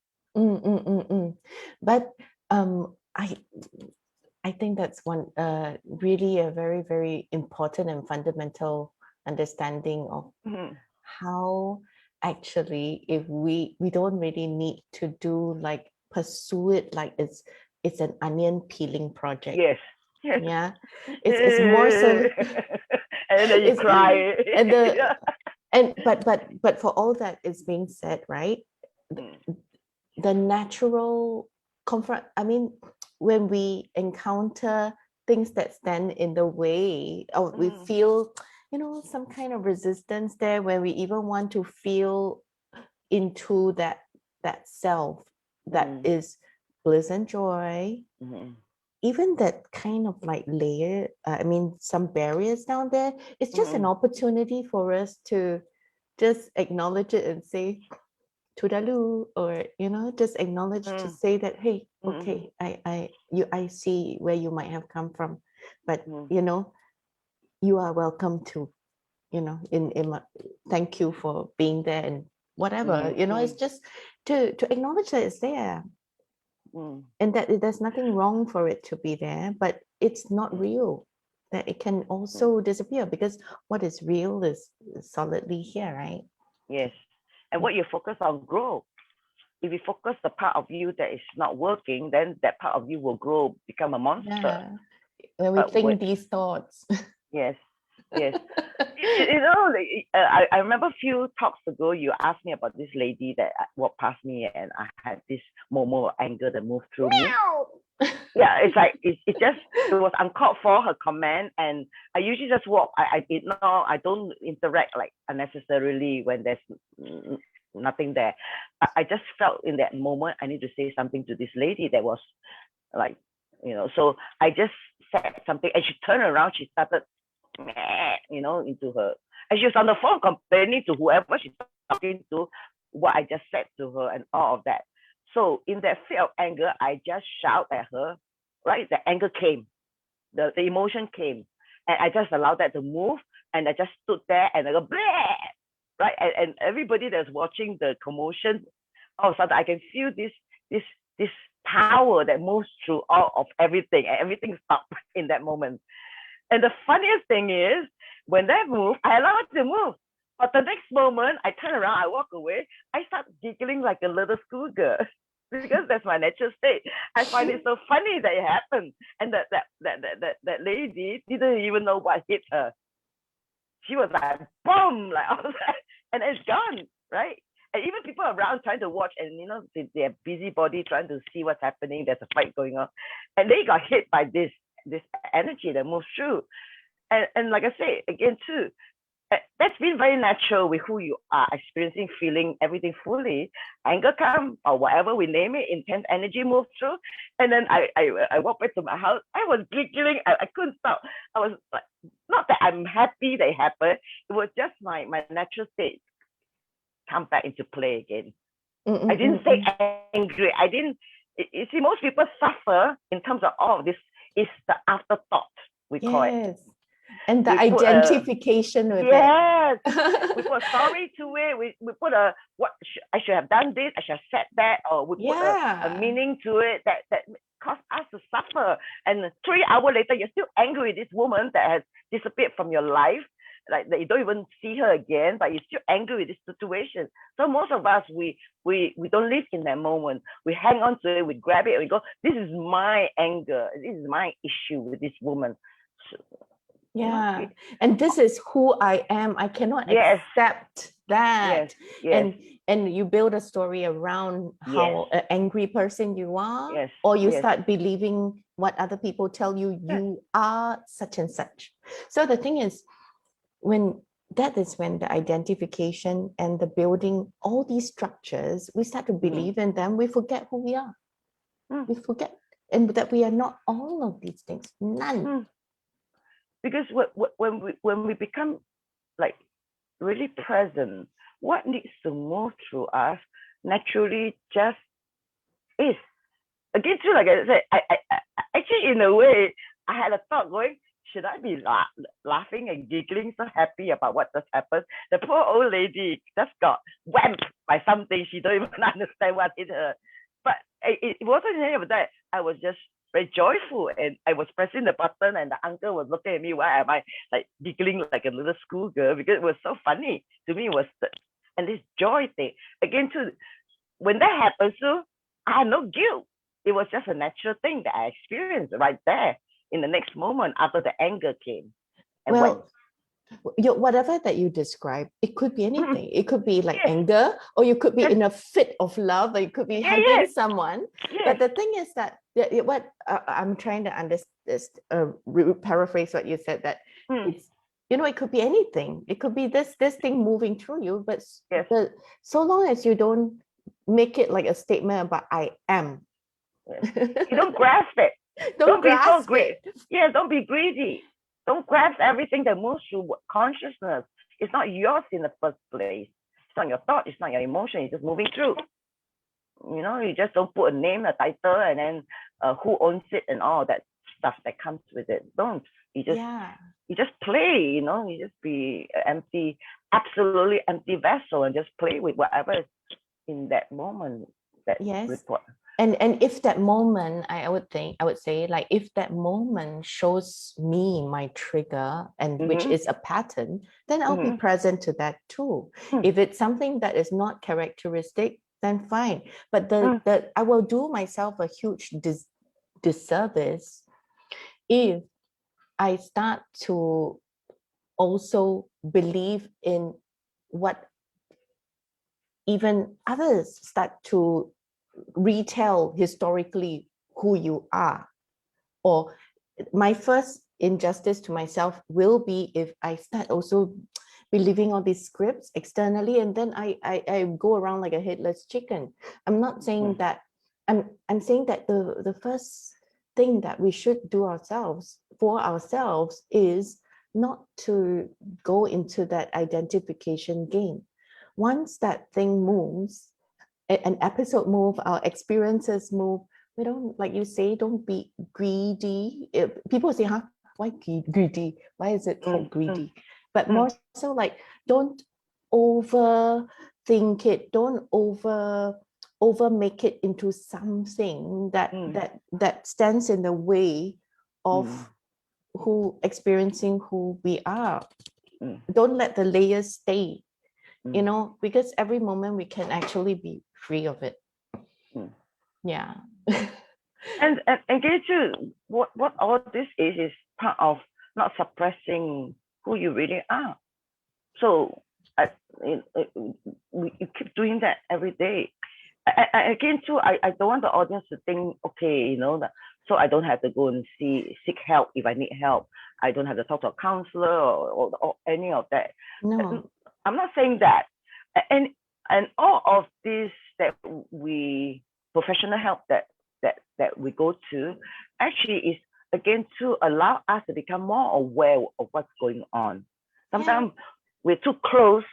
But I think that's one really a very, very important and fundamental understanding of how actually, if we don't really need to do like pursue it like it's an onion peeling project. Yes. Yeah, it's more so. And then you cry. And but for all that is being said, right? The natural comfort. I mean, when we encounter things that stand in the way, or we feel, some kind of resistance there, when we even want to feel into that self that is bliss and joy, even that kind of like layer, some barriers down there, it's just an opportunity for us to just acknowledge it and say, Tudalu, or just acknowledge to say that, hey, okay, I see where you might have come from, but you are welcome to, thank you for being there and whatever, it's just to acknowledge that it's there, and that there's nothing wrong for it to be there, but it's not real, that it can also disappear, because what is real is solidly here, right? Yes. And what you focus on grow. If you focus the part of you that is not working, then that part of you will grow, become a monster. Yeah. When we think these thoughts. Yes. I remember a few talks ago, you asked me about this lady that walked past me, and I had this moment of anger that moved through me. Yeah, it's like it was uncalled for, her comment, and I usually just walk. I don't interact like unnecessarily when there's nothing there. I just felt in that moment I need to say something to this lady that was like, so I just said something, and she turned around, she started into her, and she was on the phone complaining to whoever she's talking to what I just said to her and all of that. So in that fit of anger, I just shout at her, right? The anger came, the emotion came, and I just allowed that to move, and I just stood there and I go, bleh! Right? And everybody that's watching the commotion, all of a sudden I can feel this power that moves through all of everything, and everything stopped in that moment. And the funniest thing is, when that moved, I allow it to move. But the next moment, I turn around, I walk away, I start giggling like a little schoolgirl, because that's my natural state. I find it so funny that it happened, and that lady didn't even know what hit her. She was like, boom, like all that, and it's gone, right? And even people around trying to watch, and they're busybody trying to see what's happening. There's a fight going on, and they got hit by this energy that moves through. And like I say again too, that's been very natural with who you are, experiencing, feeling everything fully. Anger comes, or whatever we name it, intense energy moves through. And then I walked back to my house. I was giggling. I couldn't stop. I was like, not that I'm happy that it happened. It was just my natural state come back into play again. I didn't say angry. I didn't. You see, most people suffer in terms of all of this. It's the afterthought, we call it. And the identification with it. Yes. We put sorry to it. We put I should have done this, I should have said that, or we put a meaning to it that caused us to suffer. And 3 hours later, you're still angry with this woman that has disappeared from your life. like that you don't even see her again, but you're still angry with this situation. So most of us, we don't live in that moment. We hang on to it, we grab it, and we go, this is my anger, this is my issue with this woman. So, yeah, and this is who I am. I cannot yes, accept that. yes, And you build a story around how an angry person you are, yes, or you yes. start believing what other people tell you you are such and such. So the thing is, when the identification and the building all these structures, we start to believe in them, we forget who we are. We forget, and that we are not all of these things, none. Because when we become like really present, what needs to move through us naturally just is. Again, too, like I said, I actually, in a way, I had a thought going, should I be laughing and giggling, so happy about what just happened? The poor old lady just got whamped by something she don't even understand what hit her. But it wasn't any of that. I was just very joyful, and I was pressing the button, and the uncle was looking at me. Why am I like giggling like a little schoolgirl? Because it was so funny to me. And this joy thing again too. When that happened, so I had no guilt. It was just a natural thing that I experienced right there in the next moment after the anger came and went. Whatever that you describe, it could be anything. It could be like Yes. anger, or you could be in a fit of love, or you could be hugging someone. But the thing is that what I'm trying to understand, paraphrase what you said, that it's, it could be anything. It could be this thing moving through you, but so long as you don't make it like a statement about I am. You don't grasp it. Don't be so greedy. Yeah, don't be greedy. Don't grasp everything that moves through consciousness. It's not yours in the first place. It's not your thought. It's not your emotion. It's just moving through. You just don't put a name, a title, and then who owns it and all that stuff that comes with it. Don't. You just play. You just be empty, absolutely empty vessel, and just play with whatever is in that moment. That report. And if that moment, I would say, like, if that moment shows me my trigger, and which is a pattern, then I'll be present to that too. If it's something that is not characteristic, then fine. But I will do myself a huge disservice if I start to also believe in what even others start to retell historically who you are. Or my first injustice to myself will be if I start also believing all these scripts externally, and then I go around like a headless chicken. I'm not saying that. I'm saying that the first thing that we should do for ourselves is not to go into that identification game. Once that thing moves, an episode move, our experiences move, we don't, like you say, don't be greedy. People say, why greedy? Why is it called greedy? But more so, like, don't overthink it. Don't over make it into something that stands in the way of experiencing who we are. Don't let the layers stay. Because every moment we can actually be free of it. Yeah. and get to what all this is part of not suppressing who you really are. So you keep doing that every day. Again too, I don't want the audience to think, okay, that, so I don't have to go and seek help if I need help. I don't have to talk to a counselor or any of that. No. I'm not saying that. And all of this that professional help that we go to actually is, again, to allow us to become more aware of what's going on. Sometimes we're too close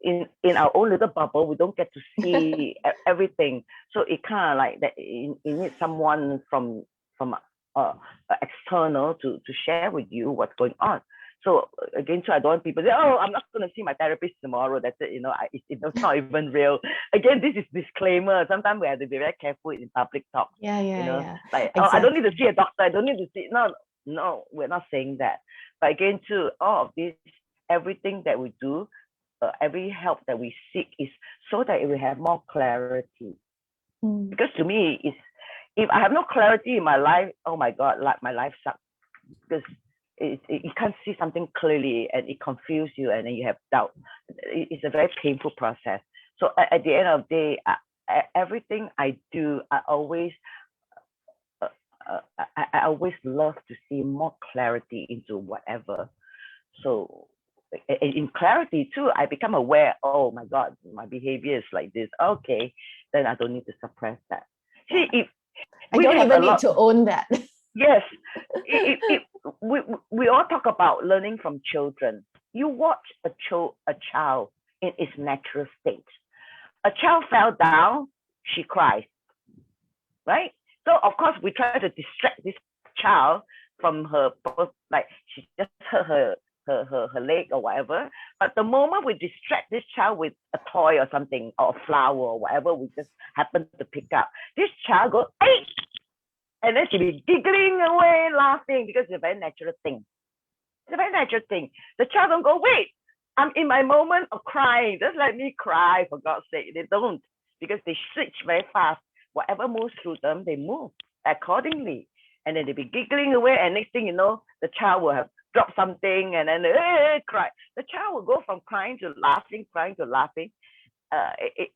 in our own little bubble. We don't get to see everything. So it kind of like that. You need someone from external to share with you what's going on. So again, I don't want people to say, oh, I'm not going to see my therapist tomorrow. That's it. It's not even real. Again, this is disclaimer. Sometimes we have to be very careful in public talk. Yeah. Like, exactly. Oh, I don't need to see a doctor. I don't need to see. No, we're not saying that. But again, too, all of this everything that we do, every help that we seek is so that it will have more clarity. Because to me, if I have no clarity in my life, oh my God, like my life sucks, because you can't see something clearly and it confuses you and then you have doubt. It's a very painful process. So at the end of the day, everything I do, I always love to see more clarity into whatever. So in clarity too, I become aware, oh my God, my behavior is like this. Okay, then I don't need to suppress that. See, if I don't even need to own that. Yes, we all talk about learning from children. You watch a child in its natural state. A child fell down, she cries, right? So of course we try to distract this child from her, like she just hurt her leg or whatever. But the moment we distract this child with a toy or something, or a flower or whatever we just happen to pick up, this child goes, hey! And then she'll be giggling away, laughing, because it's a very natural thing. It's a very natural thing. The child don't go, wait, I'm in my moment of crying. Just let me cry, for God's sake. They don't, because they switch very fast. Whatever moves through them, they move accordingly. And then they'll be giggling away, and next thing you know, the child will have dropped something, and then cry. The child will go from crying to laughing, crying to laughing.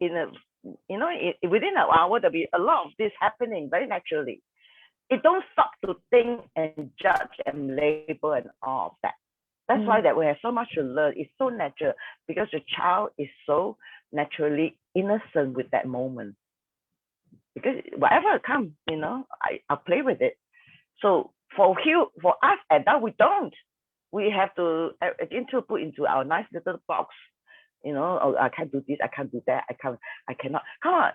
Within an hour, there'll be a lot of this happening very naturally. It don't stop to think and judge and label and all of that. That's why that we have so much to learn. It's so natural, because the child is so naturally innocent with that moment. Because whatever comes, I'll play with it. So for us adults, we don't. We have to put into our nice little box. Oh, I can't do this, I can't do that, I cannot. Come on.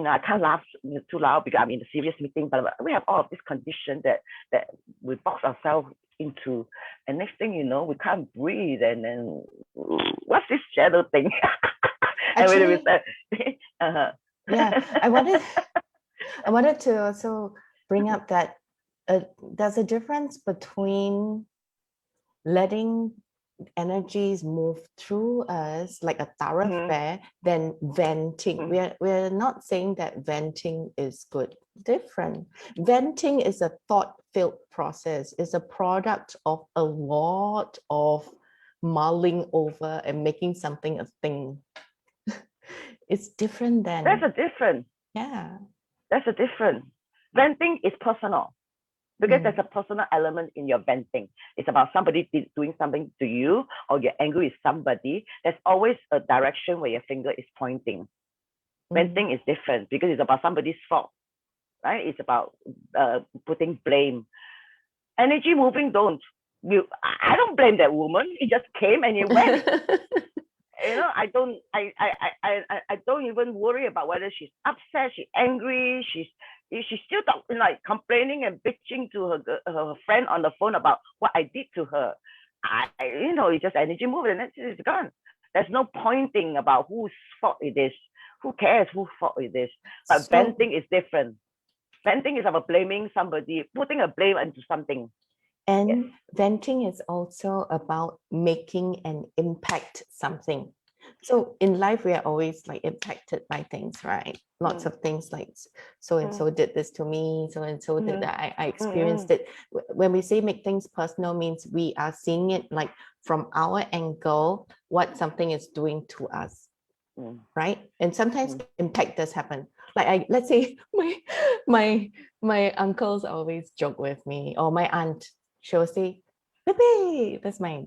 I can't laugh too loud because I'm in a serious meeting, but we have all of this condition that we box ourselves into, and next thing you know, we can't breathe, and then what's this shadow thing? Actually, yeah, I wanted to also bring up that there's a difference between letting energies move through us like a thoroughfare than venting. We're not saying that venting is good. Different. Venting is a thought-filled process. It's a product of a lot of mulling over and making something a thing. It's different than. That's a different. Yeah. That's a different. Venting is personal. Because there's a personal element in your venting. It's about somebody doing something to you, or you're angry with somebody. There's always a direction where your finger is pointing. Venting is different because it's about somebody's fault, right? It's about putting blame. Energy moving don't. I don't blame that woman. It just came and it went. I don't even worry about whether she's upset, she's angry, she's still complaining and bitching to her friend on the phone about what I did to her. It's just energy moving and it's gone. There's no pointing about whose fault it is. Who cares whose fault it is? But venting is different. Venting is about blaming somebody, putting a blame into something. And venting is also about making an impact something. So in life, we are always impacted by things, right? Lots of things like so-and-so did this to me, so-and-so did that. I experienced it. When we say make things personal, means we are seeing it from our angle, what something is doing to us, right? And sometimes impact does happen. Let's say my uncles always joke with me, or my aunt, she'll say, "Baby," that's my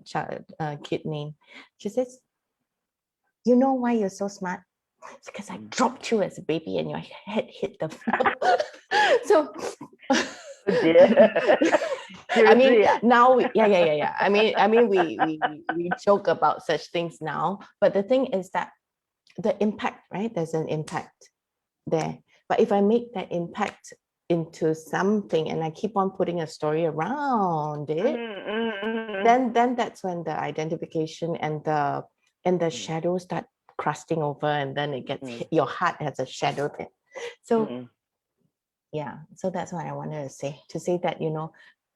kid name. She says, "You know why you're so smart? It's because I dropped you as a baby and your head hit the floor." So, I mean, now, yeah. I mean, we joke about such things now, but the thing is that the impact, right? There's an impact there. But if I make that impact into something and I keep on putting a story around it, then that's when the identification and the shadows start crusting over, and then it gets your heart has a shadow there. So yeah, so that's what I wanted to say that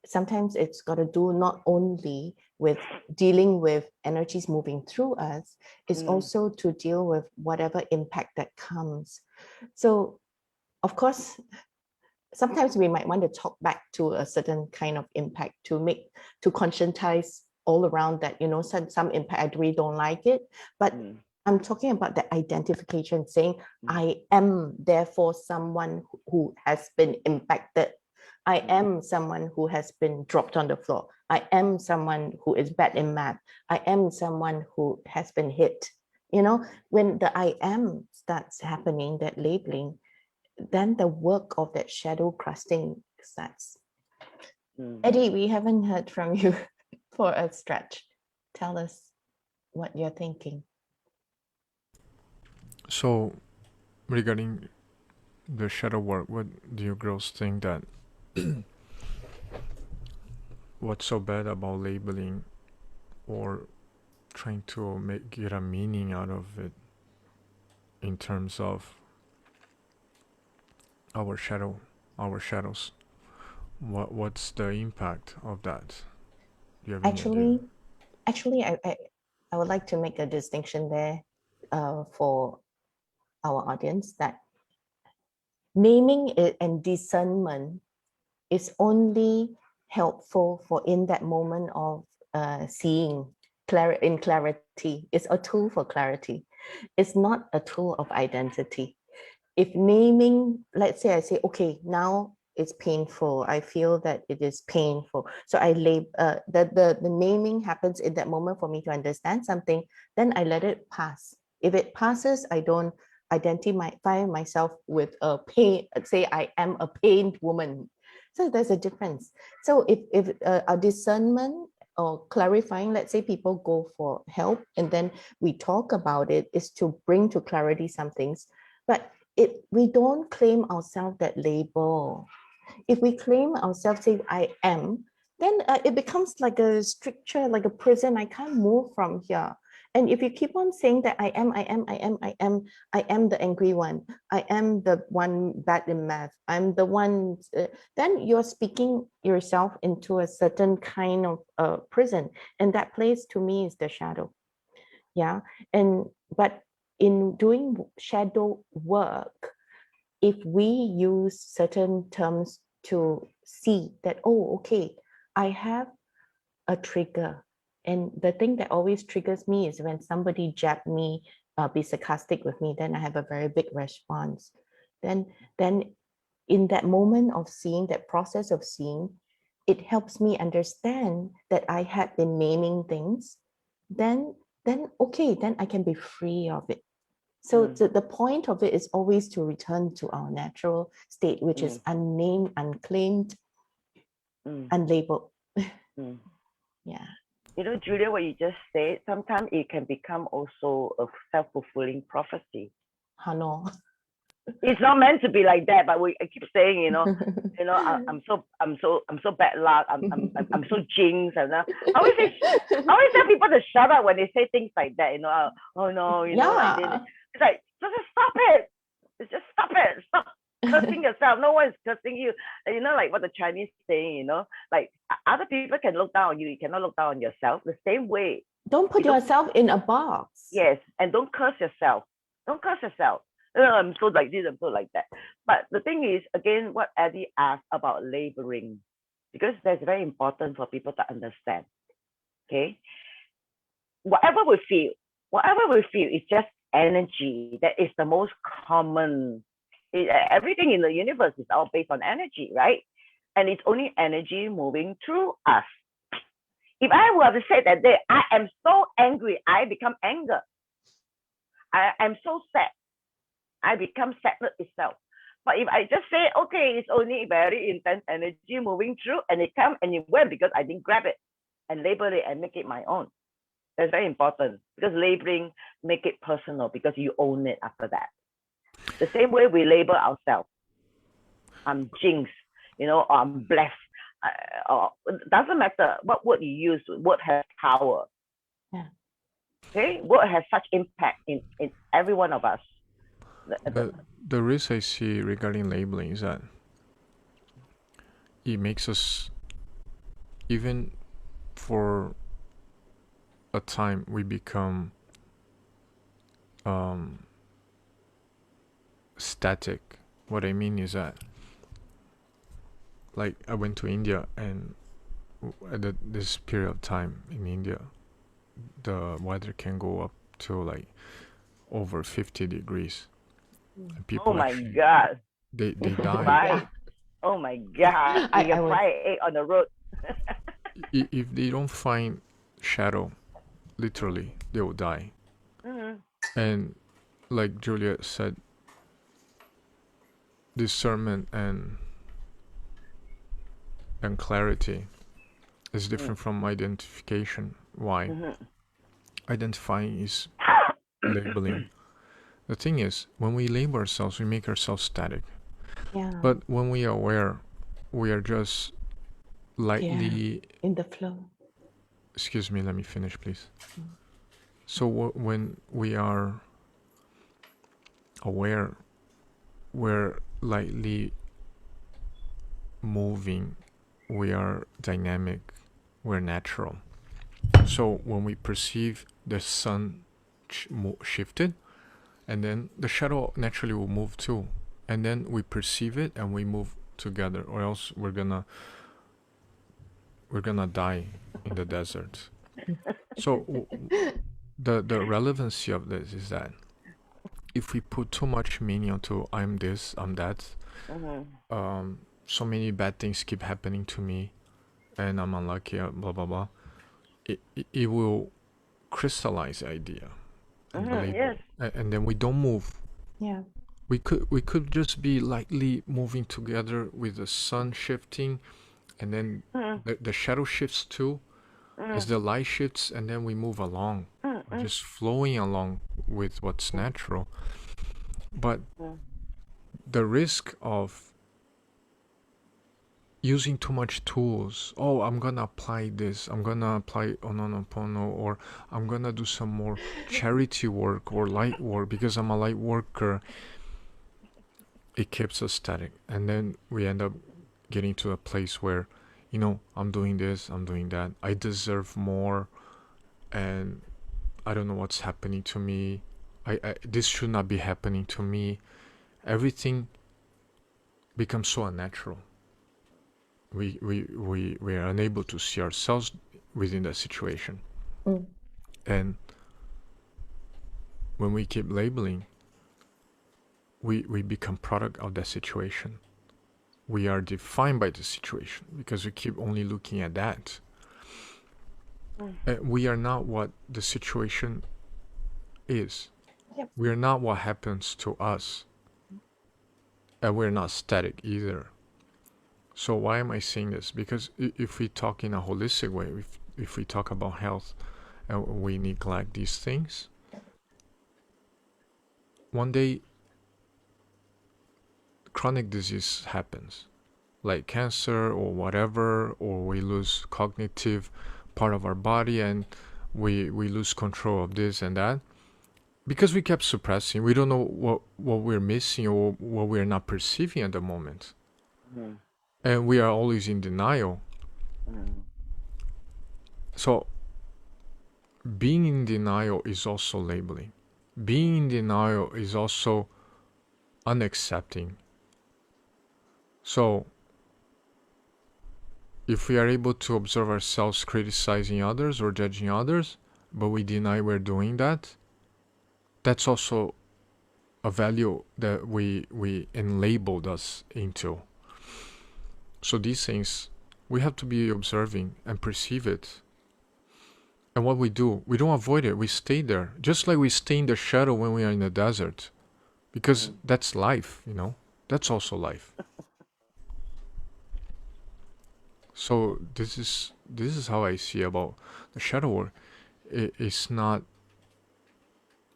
sometimes it's got to do not only with dealing with energies moving through us, it's also to deal with whatever impact that comes. So, of course, sometimes we might want to talk back to a certain kind of impact to conscientize all around that, some impact, we don't like it, but I'm talking about the identification, saying I am therefore someone who has been impacted. I am someone who has been dropped on the floor. I am someone who is bad in math. I am someone who has been hit. When the I am starts happening, that labeling, then the work of that shadow casting starts. Eddie, we haven't heard from you for a stretch. Tell us what you're thinking. So, regarding the shadow work, what do you girls think that what's so bad about labeling or trying to get a meaning out of it in terms of our shadows? What's the impact of that? Do you have any idea? Actually, I would like to make a distinction there for our audience, that naming it and discernment is only helpful for in that moment of seeing in clarity. It's a tool for clarity. It's not a tool of identity. If naming, let's say I say, okay, now it's painful. I feel that it is painful. So I the naming happens in that moment for me to understand something, then I let it pass. If it passes, I don't identify myself with a pain, say I am a pained woman. So there's a difference. So if a discernment or clarifying, let's say people go for help and then we talk about it, is to bring to clarity some things. But we don't claim ourselves that label. If we claim ourselves, say I am, then it becomes like a stricture, like a prison. I can't move from here. And if you keep on saying that I am the angry one, I am the one bad in math, I'm the one, then you're speaking yourself into a certain kind of prison. And that place to me is the shadow. Yeah. But in doing shadow work, if we use certain terms to see that, oh, okay, I have a trigger. And the thing that always triggers me is when somebody jab me, be sarcastic with me, then I have a very big response. Then in that moment of seeing, that process of seeing, it helps me understand that I had been naming things. Then okay, then I can be free of it. So the point of it is always to return to our natural state, which is unnamed, unclaimed, unlabeled. Yeah. Julia, what you just said, sometimes it can become also a self-fulfilling prophecy. No. It's not meant to be like that, but I keep saying, I'm so bad luck. I'm so jinxed, and I always tell people to shut up when they say things like that. Oh no, like it's like just stop it. Just stop it. Stop cursing yourself. No one is cursing you. And like what the Chinese saying, like other people can look down on you. You cannot look down on yourself. The same way. Don't put yourself in a box. Yes, and don't curse yourself. Don't curse yourself. I'm so like this, I'm so like that. But the thing is, again, what Eddie asked about labeling, because that's very important for people to understand. Okay, whatever we feel is just energy. That is the most common. Everything in the universe is all based on energy, right? And it's only energy moving through us. If I were to say that I am so angry, I become anger. I am so sad, I become sadness itself. But if I just say, okay, it's only very intense energy moving through, and it comes and it went because I didn't grab it and label it and make it my own. That's very important, because labeling make it personal, because you own it after that. The same way we label ourselves. I'm jinxed, or I'm blessed. Or doesn't matter what word you use, word has power. Yeah. Okay, word has such impact in every one of us. The risk I see regarding labeling is that it makes us even for a time we become static. What I mean is that, like, I went to India, and at this period of time in India, the weather can go up to like over 50 degrees. And people Oh my actually, God. they die. Right. Oh my God. I, You I can was fry egg on the road. If they don't find shadow, literally, they will die. And like Julia said, discernment and clarity is different from identification. Why? Identifying is labeling. The thing is, when we label ourselves, we make ourselves static. yeah But when we are aware, we are just lightly. in the flow. Excuse me, let me finish, please. So when we are aware, we're lightly moving, we are dynamic, we're natural. So when we perceive the sun shifted, and then the shadow naturally will move too, and then we perceive it and we move together, or else we're gonna die in the desert. So the relevancy of this is that if we put too much meaning onto I'm this, I'm that, so many bad things keep happening to me, and I'm unlucky, blah blah blah. It will crystallize the idea and the label, Yes. and then we don't move. Yeah. We could just be lightly moving together with the sun shifting, and then the shadow shifts too, as the light shifts, and then we move along, just flowing along with what's natural. But the risk of using too much tools, oh, I'm gonna apply this, I'm gonna apply Ho'oponopono, or I'm gonna do some more charity work or light work because I'm a light worker, it keeps us static. And then we end up getting to a place where, I'm doing this, I'm doing that, I deserve more, and I don't know what's happening to me. This should not be happening to me. Everything becomes so unnatural. We are unable to see ourselves within that situation. And when we keep labeling, we become product of that situation. We are defined by the situation because we keep only looking at that. We are not what the situation is. Yep. We are not what happens to us. And we're not static either. So why am I saying this? Because if we talk in a holistic way, if we talk about health and we neglect these things, one day chronic disease happens, like cancer or whatever, or we lose cognitive part of our body and we lose control of this and that. Because we kept suppressing, we don't know what we're missing or what we're not perceiving at the moment. And we are always in denial. So being in denial is also labeling. Being in denial is also unaccepting. So if we are able to observe ourselves criticizing others or judging others, but we deny we're doing that, that's also a value that we enlabeled us into. So these things, we have to be observing and perceive it. And what we do, we don't avoid it, we stay there. Just like we stay in the shadow when we are in the desert. Because that's life, That's also life. So this is how I see about the shadow work. It's not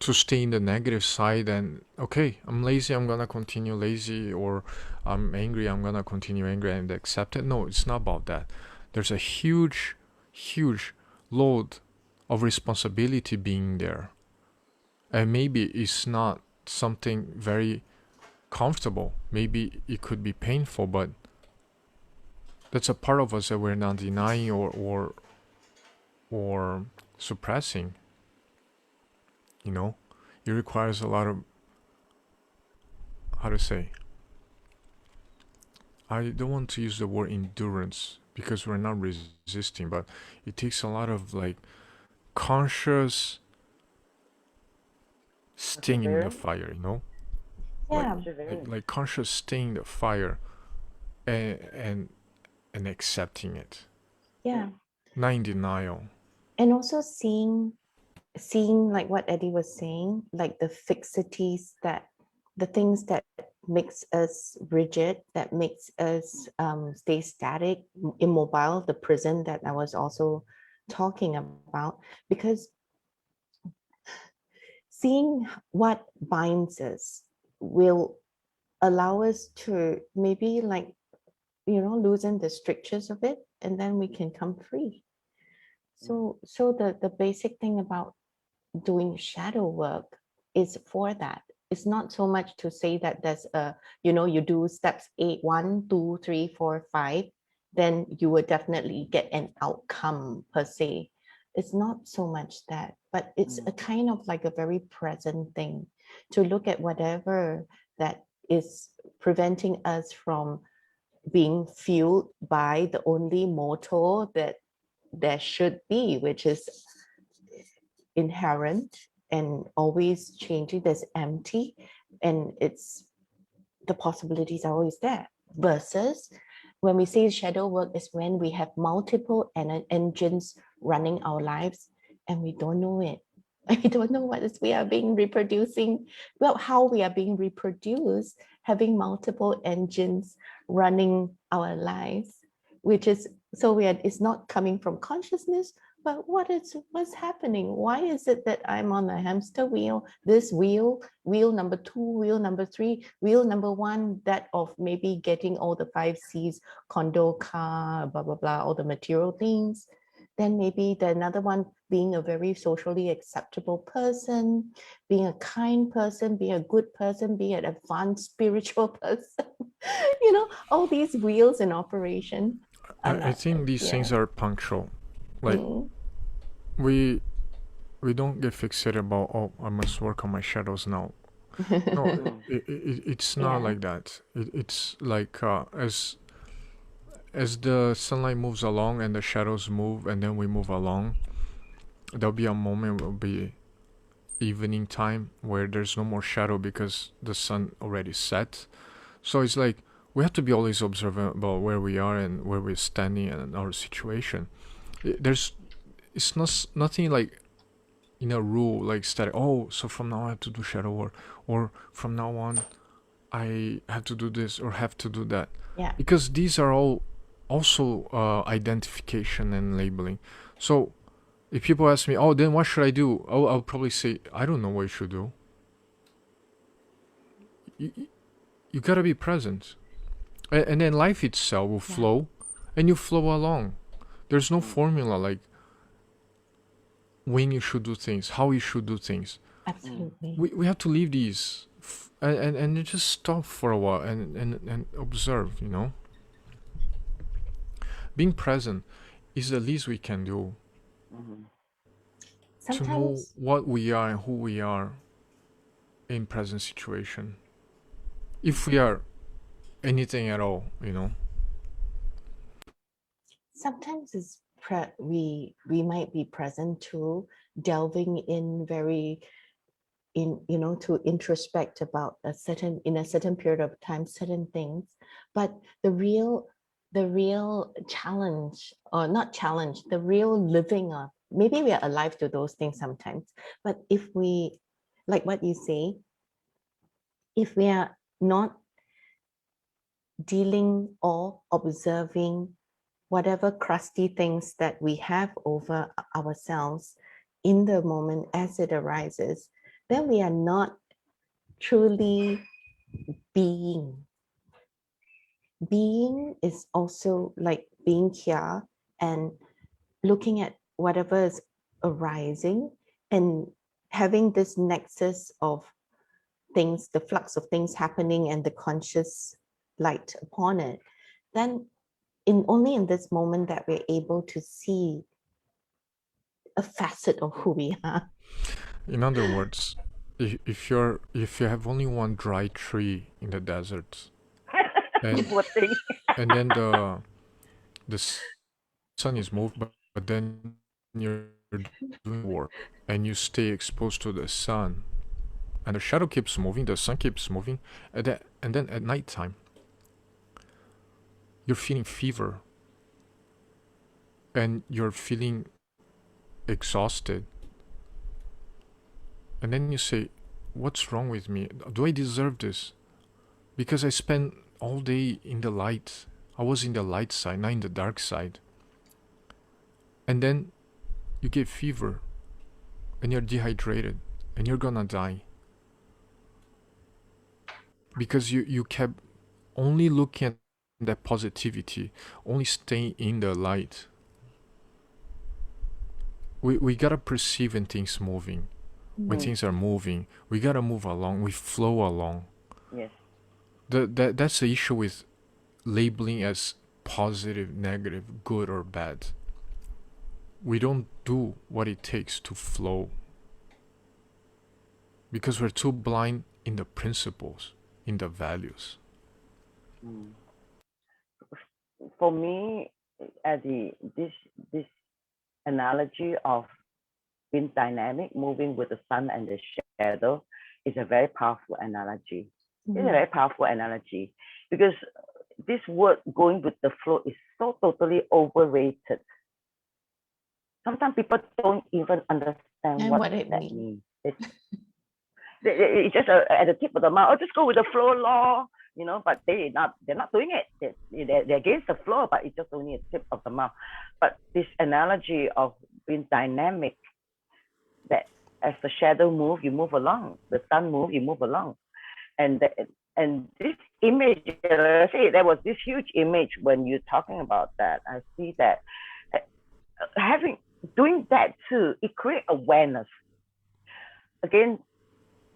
to stay in the negative side and, okay, I'm lazy, I'm gonna continue lazy, or I'm angry, I'm gonna continue angry and accept it. No, it's not about that. There's a huge load of responsibility being there, and maybe it's not something very comfortable, maybe it could be painful, but that's a part of us that we're not denying or suppressing. You know, it requires a lot of, how to say, I don't want to use the word endurance because we're not resisting, but it takes a lot of like conscious staying in the Perseverance. fire, you know, Yeah, like conscious staying in the fire and and accepting it, yeah. not in denial. And also seeing like what Eddie was saying, like the fixities, that the things that makes us rigid, that makes us stay static, immobile, the prison that I was also talking about, because seeing what binds us will allow us to maybe, like, loosen the strictures of it, and then we can come free. So the basic thing about doing shadow work is for that. It's not so much to say that there's you do steps 8, 1, 2, 3, 4, 5, then you will definitely get an outcome per se. It's not so much that, but it's a kind of like a very present thing to look at whatever that is preventing us from being fueled by the only motor that there should be, which is inherent and always changing. There's empty, and it's the possibilities are always there. Versus when we say shadow work is when we have multiple engines running our lives and we don't know it. We don't know what is we are being reproducing, well, how we are being reproduced, having multiple engines running our lives, which is, so it's not coming from consciousness, but what's happening? Why is it that I'm on a hamster wheel, this wheel number 2, wheel number 3, wheel number 1, that of maybe getting all the 5 C's, condo, car, blah, blah, blah, all the material things. Then maybe the another one being a very socially acceptable person, being a kind person, being a good person, being an advanced spiritual person. All these wheels in operation. I think these things are punctual. Like we don't get fixated about, oh, I must work on my shadows now. No, it's not like that. It's like as the sunlight moves along and the shadows move, and then we move along, there'll be a moment, will be evening time, where there's no more shadow because the sun already set. So it's like we have to be always observant about where we are and where we're standing and our situation. It's nothing like in a rule, like static. Oh, so from now I have to do shadow work, or from now on I have to do this or have to do that. Yeah. Because these are all also identification and labeling. So if people ask me, oh, then what should I do? Oh, I'll probably say, I don't know what you should do. You gotta be present, and then life itself will flow, and you flow along. There's no formula like when you should do things, how you should do things. Absolutely. We have to leave these and just stop for a while and observe, Being present is the least we can do to know what we are and who we are in present situation. If we are anything at all, Sometimes it's we might be present to delving in to introspect about in a certain period of time, certain things. But the real challenge, or not challenge, the real living of, maybe we are alive to those things sometimes, but if we, like what you say, if we are not dealing or observing whatever crusty things that we have over ourselves in the moment as it arises, then we are not truly being. Being is also like being here and looking at whatever is arising and having this nexus of things, the flux of things happening and the conscious light upon it. Then only in this moment that we're able to see a facet of who we are. In other words, if you have only one dry tree in the desert, and Poor thing. and then the sun is moved, but then you're doing work and you stay exposed to the sun, and the shadow keeps moving, the sun keeps moving, and then at nighttime you're feeling fever and you're feeling exhausted, and then you say, what's wrong with me? Do I deserve this? Because I spent all day in the light. I was in the light side, not in the dark side. And then you get fever and you're dehydrated and you're gonna die. Because you kept only looking at that positivity, only staying in the light. We gotta perceive when things moving. When things are moving, we gotta move along, we flow along. Yes. That's the issue with labeling as positive, negative, good or bad. We don't do what it takes to flow because we're too blind in the principles, in the values. For me, Eddie, this analogy of being dynamic, moving with the sun and the shadow, is a very powerful analogy. It's a very powerful analogy because this word going with the flow is so totally overrated. Sometimes people don't even understand what it means. It's just at the tip of the mouth. Oh, just go with the flow, law, But they're not doing it. They're against the flow, but it's just only a tip of the mouth. But this analogy of being dynamic, that as the shadow move, you move along. The sun move, you move along. And this image, I say there was this huge image when you're talking about that. I see that doing that too, it creates awareness. Again,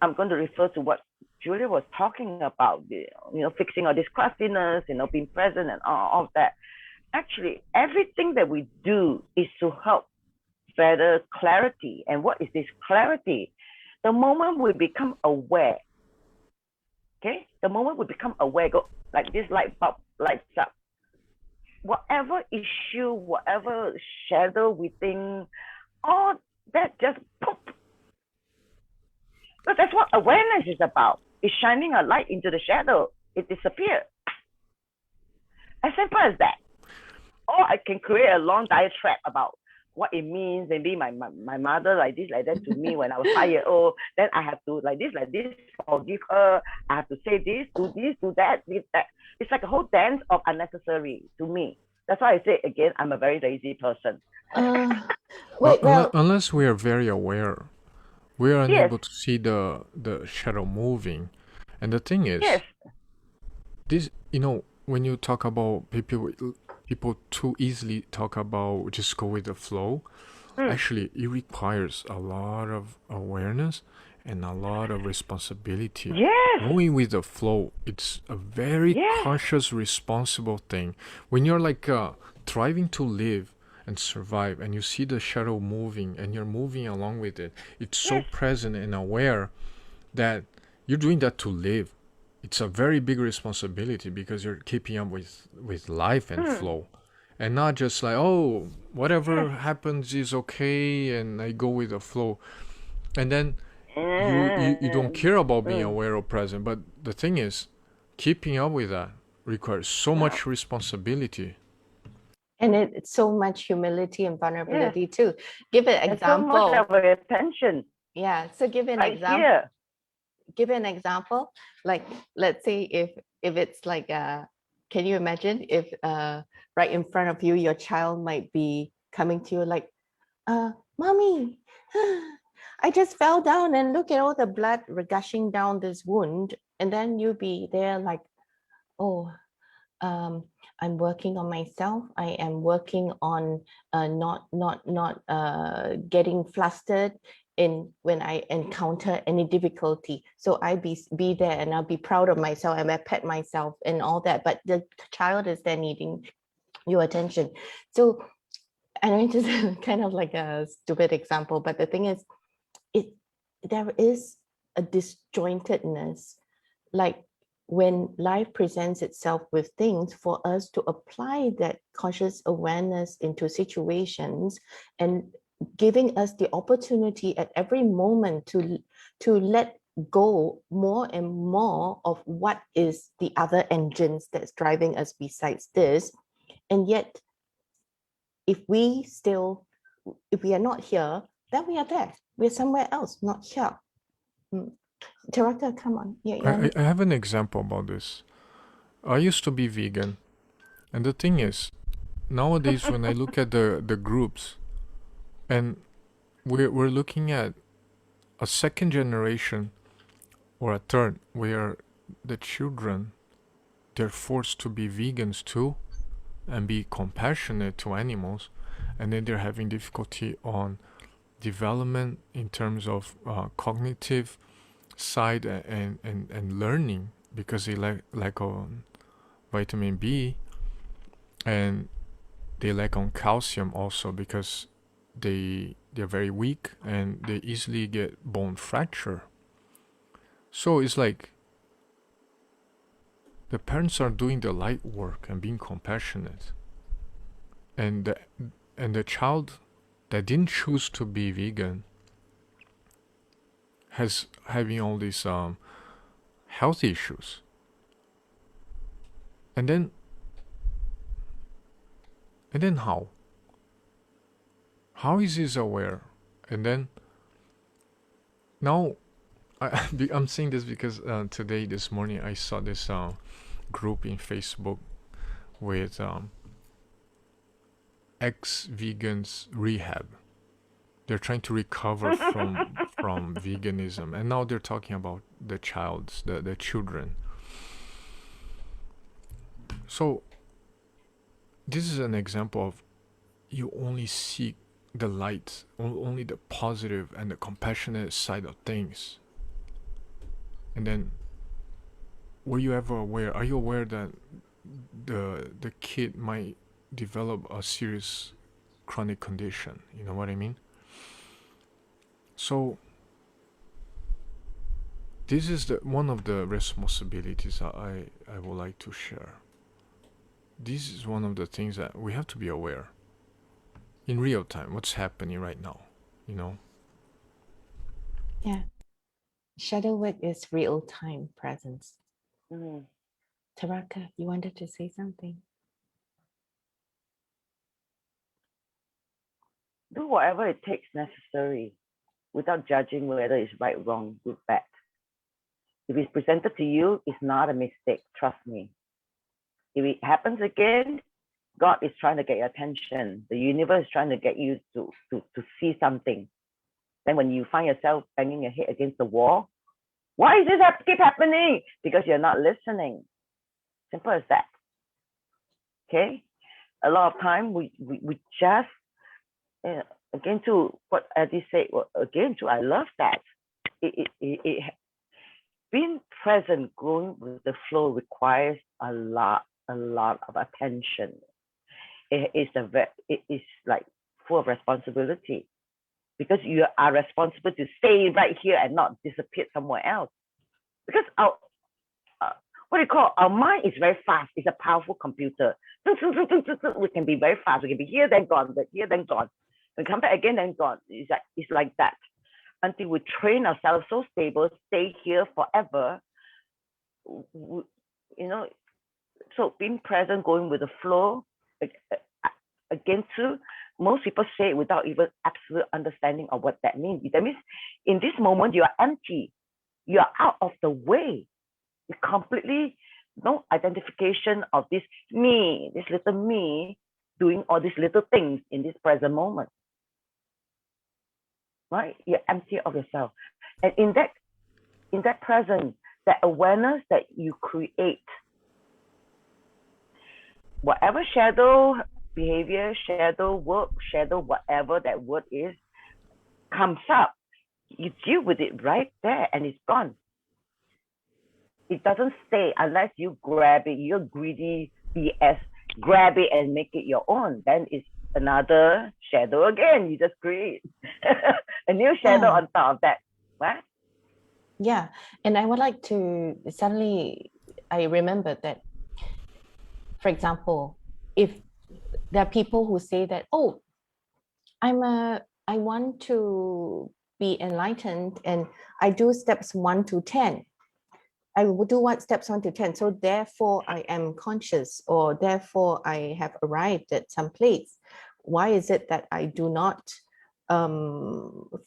I'm going to refer to what Julia was talking about, fixing all this crustiness, being present and all of that. Actually, everything that we do is to help better clarity. And what is this clarity? The moment we become aware, okay? The moment we become aware, go like this light bulb lights up. Whatever issue, whatever shadow we think, all that just poof. But that's what awareness is about. It's shining a light into the shadow. It disappears. As simple as that. Or I can create a long diatribe about what it means. Maybe my mother like this, like that to me when I was 5 years old. Then I have to like this, forgive her. I have to say this, do that, do that. It's like a whole dance of unnecessary to me. That's why I say again, I'm a very lazy person. Unless we are very aware, we are unable Yes. to see the shadow moving. And the thing is, Yes. this, when you talk about people too easily talk about just go with the flow, actually it requires a lot of awareness and a lot of responsibility. Yes. Going with the flow, it's a very conscious, responsible thing. When you're like striving to live and survive, and you see the shadow moving and you're moving along with it, it's so present and aware that you're doing that to live. It's a very big responsibility because you're keeping up with life and flow, and not just like, oh, whatever happens is okay and I go with the flow, and then you don't care about being aware or present. But the thing is, keeping up with that requires so much responsibility. And it's so much humility and vulnerability too. Give an example. So much of attention. Yeah. So give an Right example. here. Give an example. Like, let's say if it's like can you imagine if right in front of you, your child might be coming to you like, mommy, I just fell down and look at all the blood gushing down this wound. And then you be there like, oh, I'm working on myself. I am working on not getting flustered when I encounter any difficulty. So I be there and I'll be proud of myself and I pet myself and all that. But the child is there needing your attention. So, I mean, just kind of like a stupid example, but the thing is, there is a disjointedness, like when life presents itself with things, for us to apply that conscious awareness into situations and giving us the opportunity at every moment to let go more and more of what is the other engines that's driving us besides this. And yet, if we are not here, then we are there. We're somewhere else, not here. Taraka, come on. I have an example about this. I used to be vegan, and the thing is, nowadays when I look at the groups, and we're looking at a second generation or a third where the children, they're forced to be vegans too and be compassionate to animals, and then they're having difficulty on development in terms of cognitive side and learning because they lack on vitamin B, and they lack on calcium also because they're very weak and they easily get bone fracture. So it's like the parents are doing the light work and being compassionate, and the child that didn't choose to be vegan has having all these health issues. And then how is he aware? And then now I'm saying this because this morning I saw this group in Facebook with ex-vegans rehab. They're trying to recover from veganism, and now they're talking about the children. So this is an example of you only seek the light, only the positive and the compassionate side of things. And then, were you ever aware? Are you aware that the kid might develop a serious chronic condition? You know what I mean? So this is one of the responsibilities I would like to share. This is one of the things that we have to be aware in real time. What's happening right now? You know? Yeah. Shadow work is real time presence. Taraka, you wanted to say something? Do whatever it takes necessary without judging whether it's right, wrong, good, bad. If it's presented to you, it's not a mistake, trust me. If it happens again, God is trying to get your attention. The universe is trying to get you to see something. Then when you find yourself banging your head against the wall, why is this keep happening? Because you're not listening. Simple as that. Okay? A lot of time we just, again to what Eddie said, I love that. Being present, going with the flow requires a lot of attention. It is like full of responsibility, because you are responsible to stay right here and not disappear somewhere else. Because our our mind is very fast. It's a powerful computer. We can be very fast. We can be here, then gone, but here, then gone. We come back again, then gone. It's like that. Until we train ourselves so stable, stay here forever. So being present, going with the flow, again too, most people say it without even absolute understanding of what that means. That means in this moment, you are empty. You are out of the way. You completely no identification of this little me doing all these little things in this present moment. Right? You're empty of yourself. And in that presence, that awareness that you create, whatever shadow behavior, shadow work, shadow whatever that word is, comes up, you deal with it right there and it's gone. It doesn't stay unless you grab it. You're greedy BS. grab it and make it your own, then it's another shadow again. You just create a new shadow Yeah. on top of that. What? Yeah. And I would like to suddenly, I remembered that, for example, if there are people who say that, oh, I want to be enlightened and I do steps 1 to 10. I will do what steps 1 to 10. So therefore I am conscious, or therefore I have arrived at some place. Why is it that I do not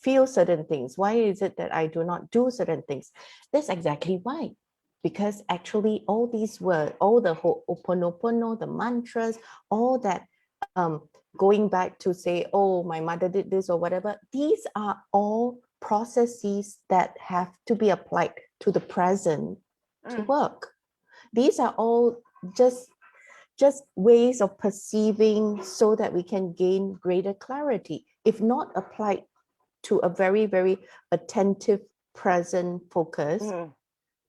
feel certain things? Why is it that I do not do certain things? That's exactly why. Because actually all these words, all the Ho'oponopono, the mantras, all that going back to say, oh, my mother did this or whatever, these are all processes that have to be applied to the present to work. These are all just ways of perceiving so that we can gain greater clarity. If not applied to a very, very attentive, present focus,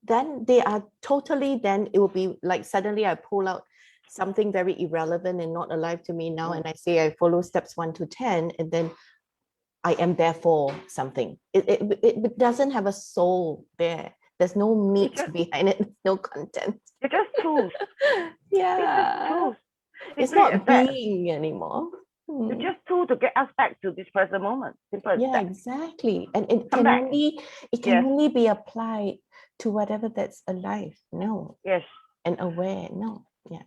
then they are totally, then it will be like suddenly I pull out something very irrelevant and not alive to me now, and I say I follow steps 1 to 10, and then I am therefore something. It doesn't have a soul there. There's no meat behind it, no content. They're just tools. Yeah. It's Simply not being anymore. It's just tool to get us back to this present moment. Simple as Yeah, that. exactly. And it Come can back. only only be applied to whatever that's alive. No. Yes. And aware. No. Yeah.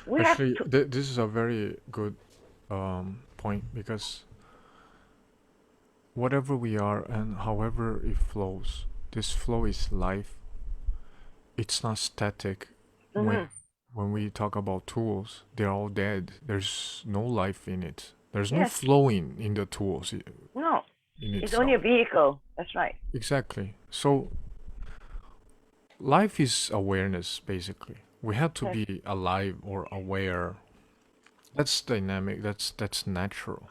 We Actually, have to, this is a very good point, because whatever we are and however it flows, this flow is life. It's not static. When we talk about tools, they're all dead. There's no life in it. There's no flowing in the tools. no. In It's itself. only a vehicle. That's right. Exactly. So life is awareness, basically. We have to be alive or aware. That's dynamic. That's natural.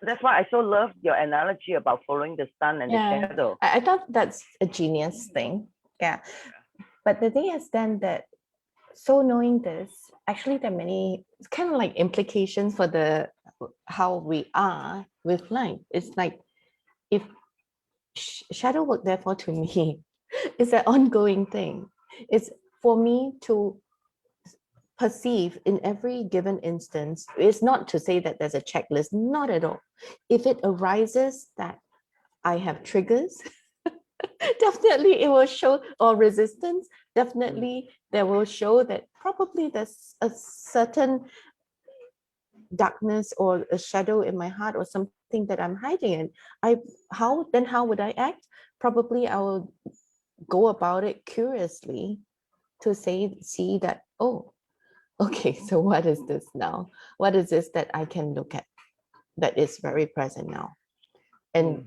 That's why I so love your analogy about following the sun and the shadow. I thought that's a genius thing. Yeah. But the thing is then that, so knowing this, actually there are many kind of like implications for the how we are with life. It's like, if shadow work, therefore to me is an ongoing thing. It's for me to perceive in every given instance. It's not to say that there's a checklist, not at all. If it arises that I have triggers, definitely it will show, or resistance, definitely there will show that probably there's a certain darkness or a shadow in my heart, or something that I'm hiding. And how would I act? Probably I will go about it curiously to see that, oh, okay, so what is this now? What is this that I can look at that is very present now? And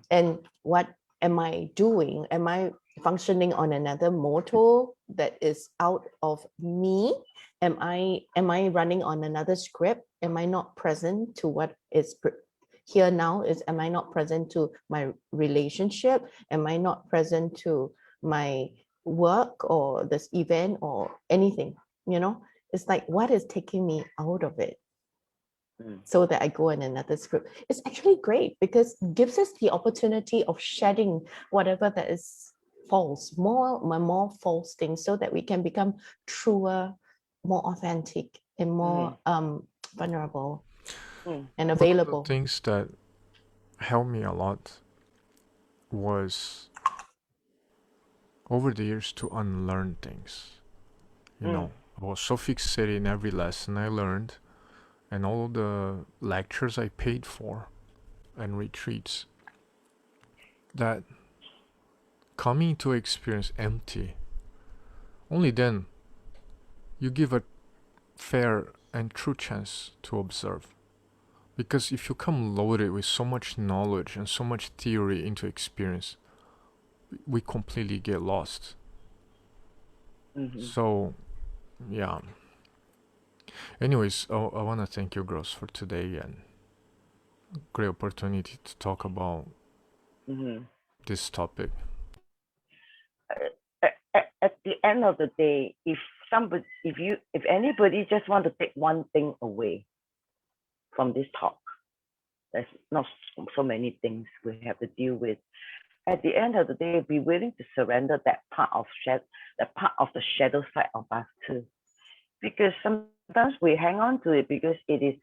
what am I doing? Am I functioning on another motor that is out of me? Am I running on another script? Am I not present to what is here now? Am I not present to my relationship? Am I not present to my work or this event or anything? It's like, what is taking me out of it? So that I go in another script. It's actually great because it gives us the opportunity of shedding whatever that is false, more false things, so that we can become truer, more authentic, and more vulnerable and available. One of the things that helped me a lot was, over the years, to unlearn things. I was so fixated in every lesson I learned and all the lectures I paid for and retreats, that coming to experience empty, only then you give a fair and true chance to observe. Because if you come loaded with so much knowledge and so much theory into experience, we completely get lost. So, yeah. Anyways, I want to thank you, girls, for today, and great opportunity to talk about this topic. At the end of the day, if if anybody just want to take one thing away from this talk, there's not so many things we have to deal with. At the end of the day, be willing to surrender that part of the shadow side of us too, because sometimes we hang on to it because it is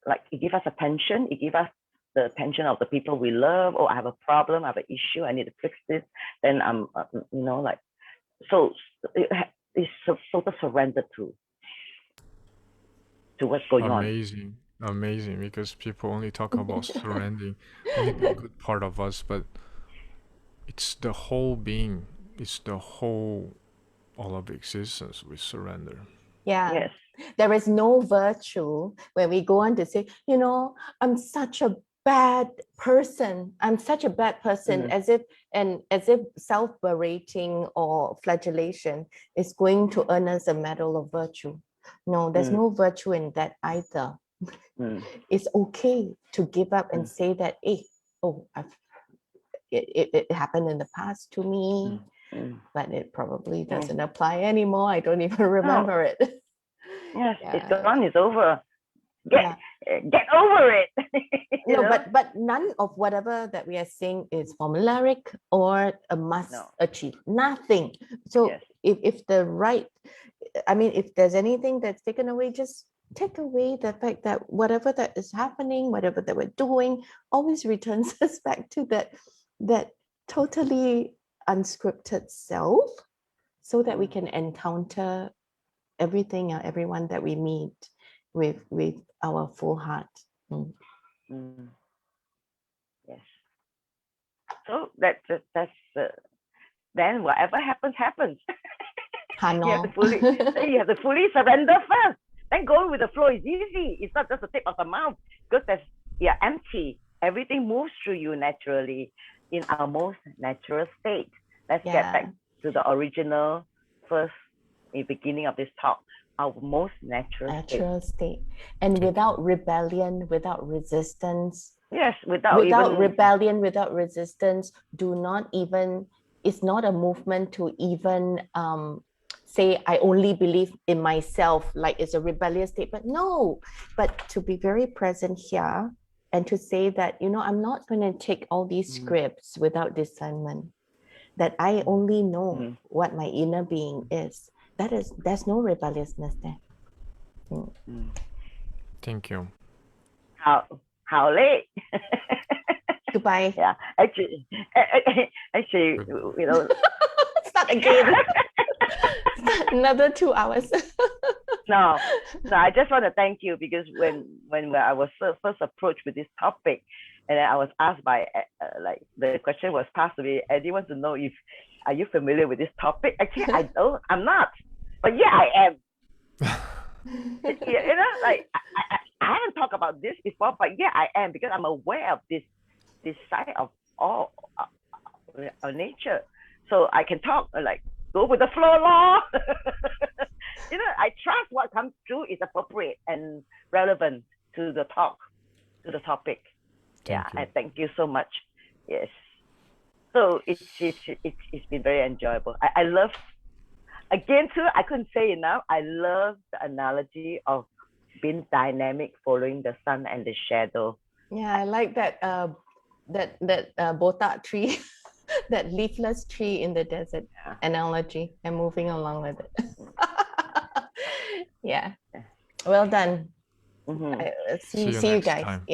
like it gives us attention, it gives us the attention of the people we love. Oh, I have a problem, I have an issue, I need to fix this. Then I'm, like, so it's sort of surrender to what's going on. Amazing, because people only talk about surrendering, only the good part of us, but it's the whole being, it's the whole, all of existence we surrender. Yeah. Yes. There is no virtue when we go on to say, I'm such a bad person. I'm such a bad person, as if self-berating or flagellation is going to earn us a medal of virtue. No, there's no virtue in that either. It's okay to give up and say that, hey, it happened in the past to me, but it probably doesn't apply anymore. I don't even remember it. Yes, it's gone, it's over. Get over it. But none of whatever that we are saying is formulaic or a must achieve. Nothing. So if there's anything that's taken away, just take away the fact that whatever that is happening, whatever that we're doing, always returns us back to that totally unscripted self, so that we can encounter everything or everyone that we meet with our full heart. Yes. So that's then whatever happens. You have to fully surrender first. Then going with the flow is easy. It's not just the tip of the mouth, because you're empty. Everything moves through you naturally in our most natural state. Let's get back to the original first beginning of this talk. Our most natural state. And without rebellion, without resistance. Yes, without rebellion, without resistance, it's not a movement to even say, I only believe in myself, like it's a rebellious statement. No, but to be very present here and to say that, I'm not going to take all these scripts without discernment, that I only know what my inner being is. There's no rebelliousness there. Thank you. How late? Goodbye. Yeah, actually, Start again. Another 2 hours. No, I just want to thank you, because when I was first approached with this topic, and then I was asked by the question was passed to me, Eddie wants to know are you familiar with this topic? Actually, I'm not, but I am. I haven't talked about this before, but I am, because I'm aware of this side of all our nature. So I can talk go with the flow law. I trust what comes through is appropriate and relevant to the topic. I thank you so much. Yes. So it's been very enjoyable. I love, again too, I couldn't say enough, I love the analogy of being dynamic, following the sun and the shadow. Yeah, I like that botak tree, that leafless tree in the desert analogy, and moving along with it. Well done. See you guys time.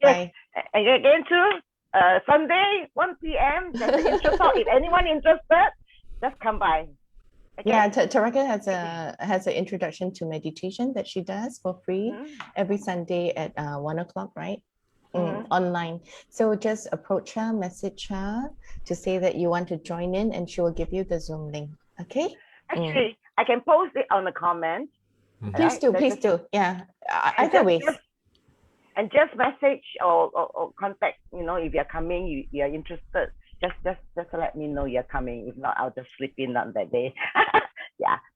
Bye. And again too, Sunday 1 p.m. there's an intro talk. If anyone interested, just come by. Okay. Yeah, Taraka has an introduction to meditation that she does for free every Sunday at 1 o'clock, right? Online. So just approach her, message her to say that you want to join in, and she will give you the Zoom link. Okay? Actually, I can post it on the comment. Please do. Yeah. Either way. And just message or contact, if you're coming, you're interested, just let me know you're coming. If not, I'll just sleep in on that day.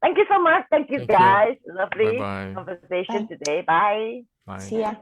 Thank you so much. Thank you, guys. Lovely conversation today. Bye. Bye. See ya.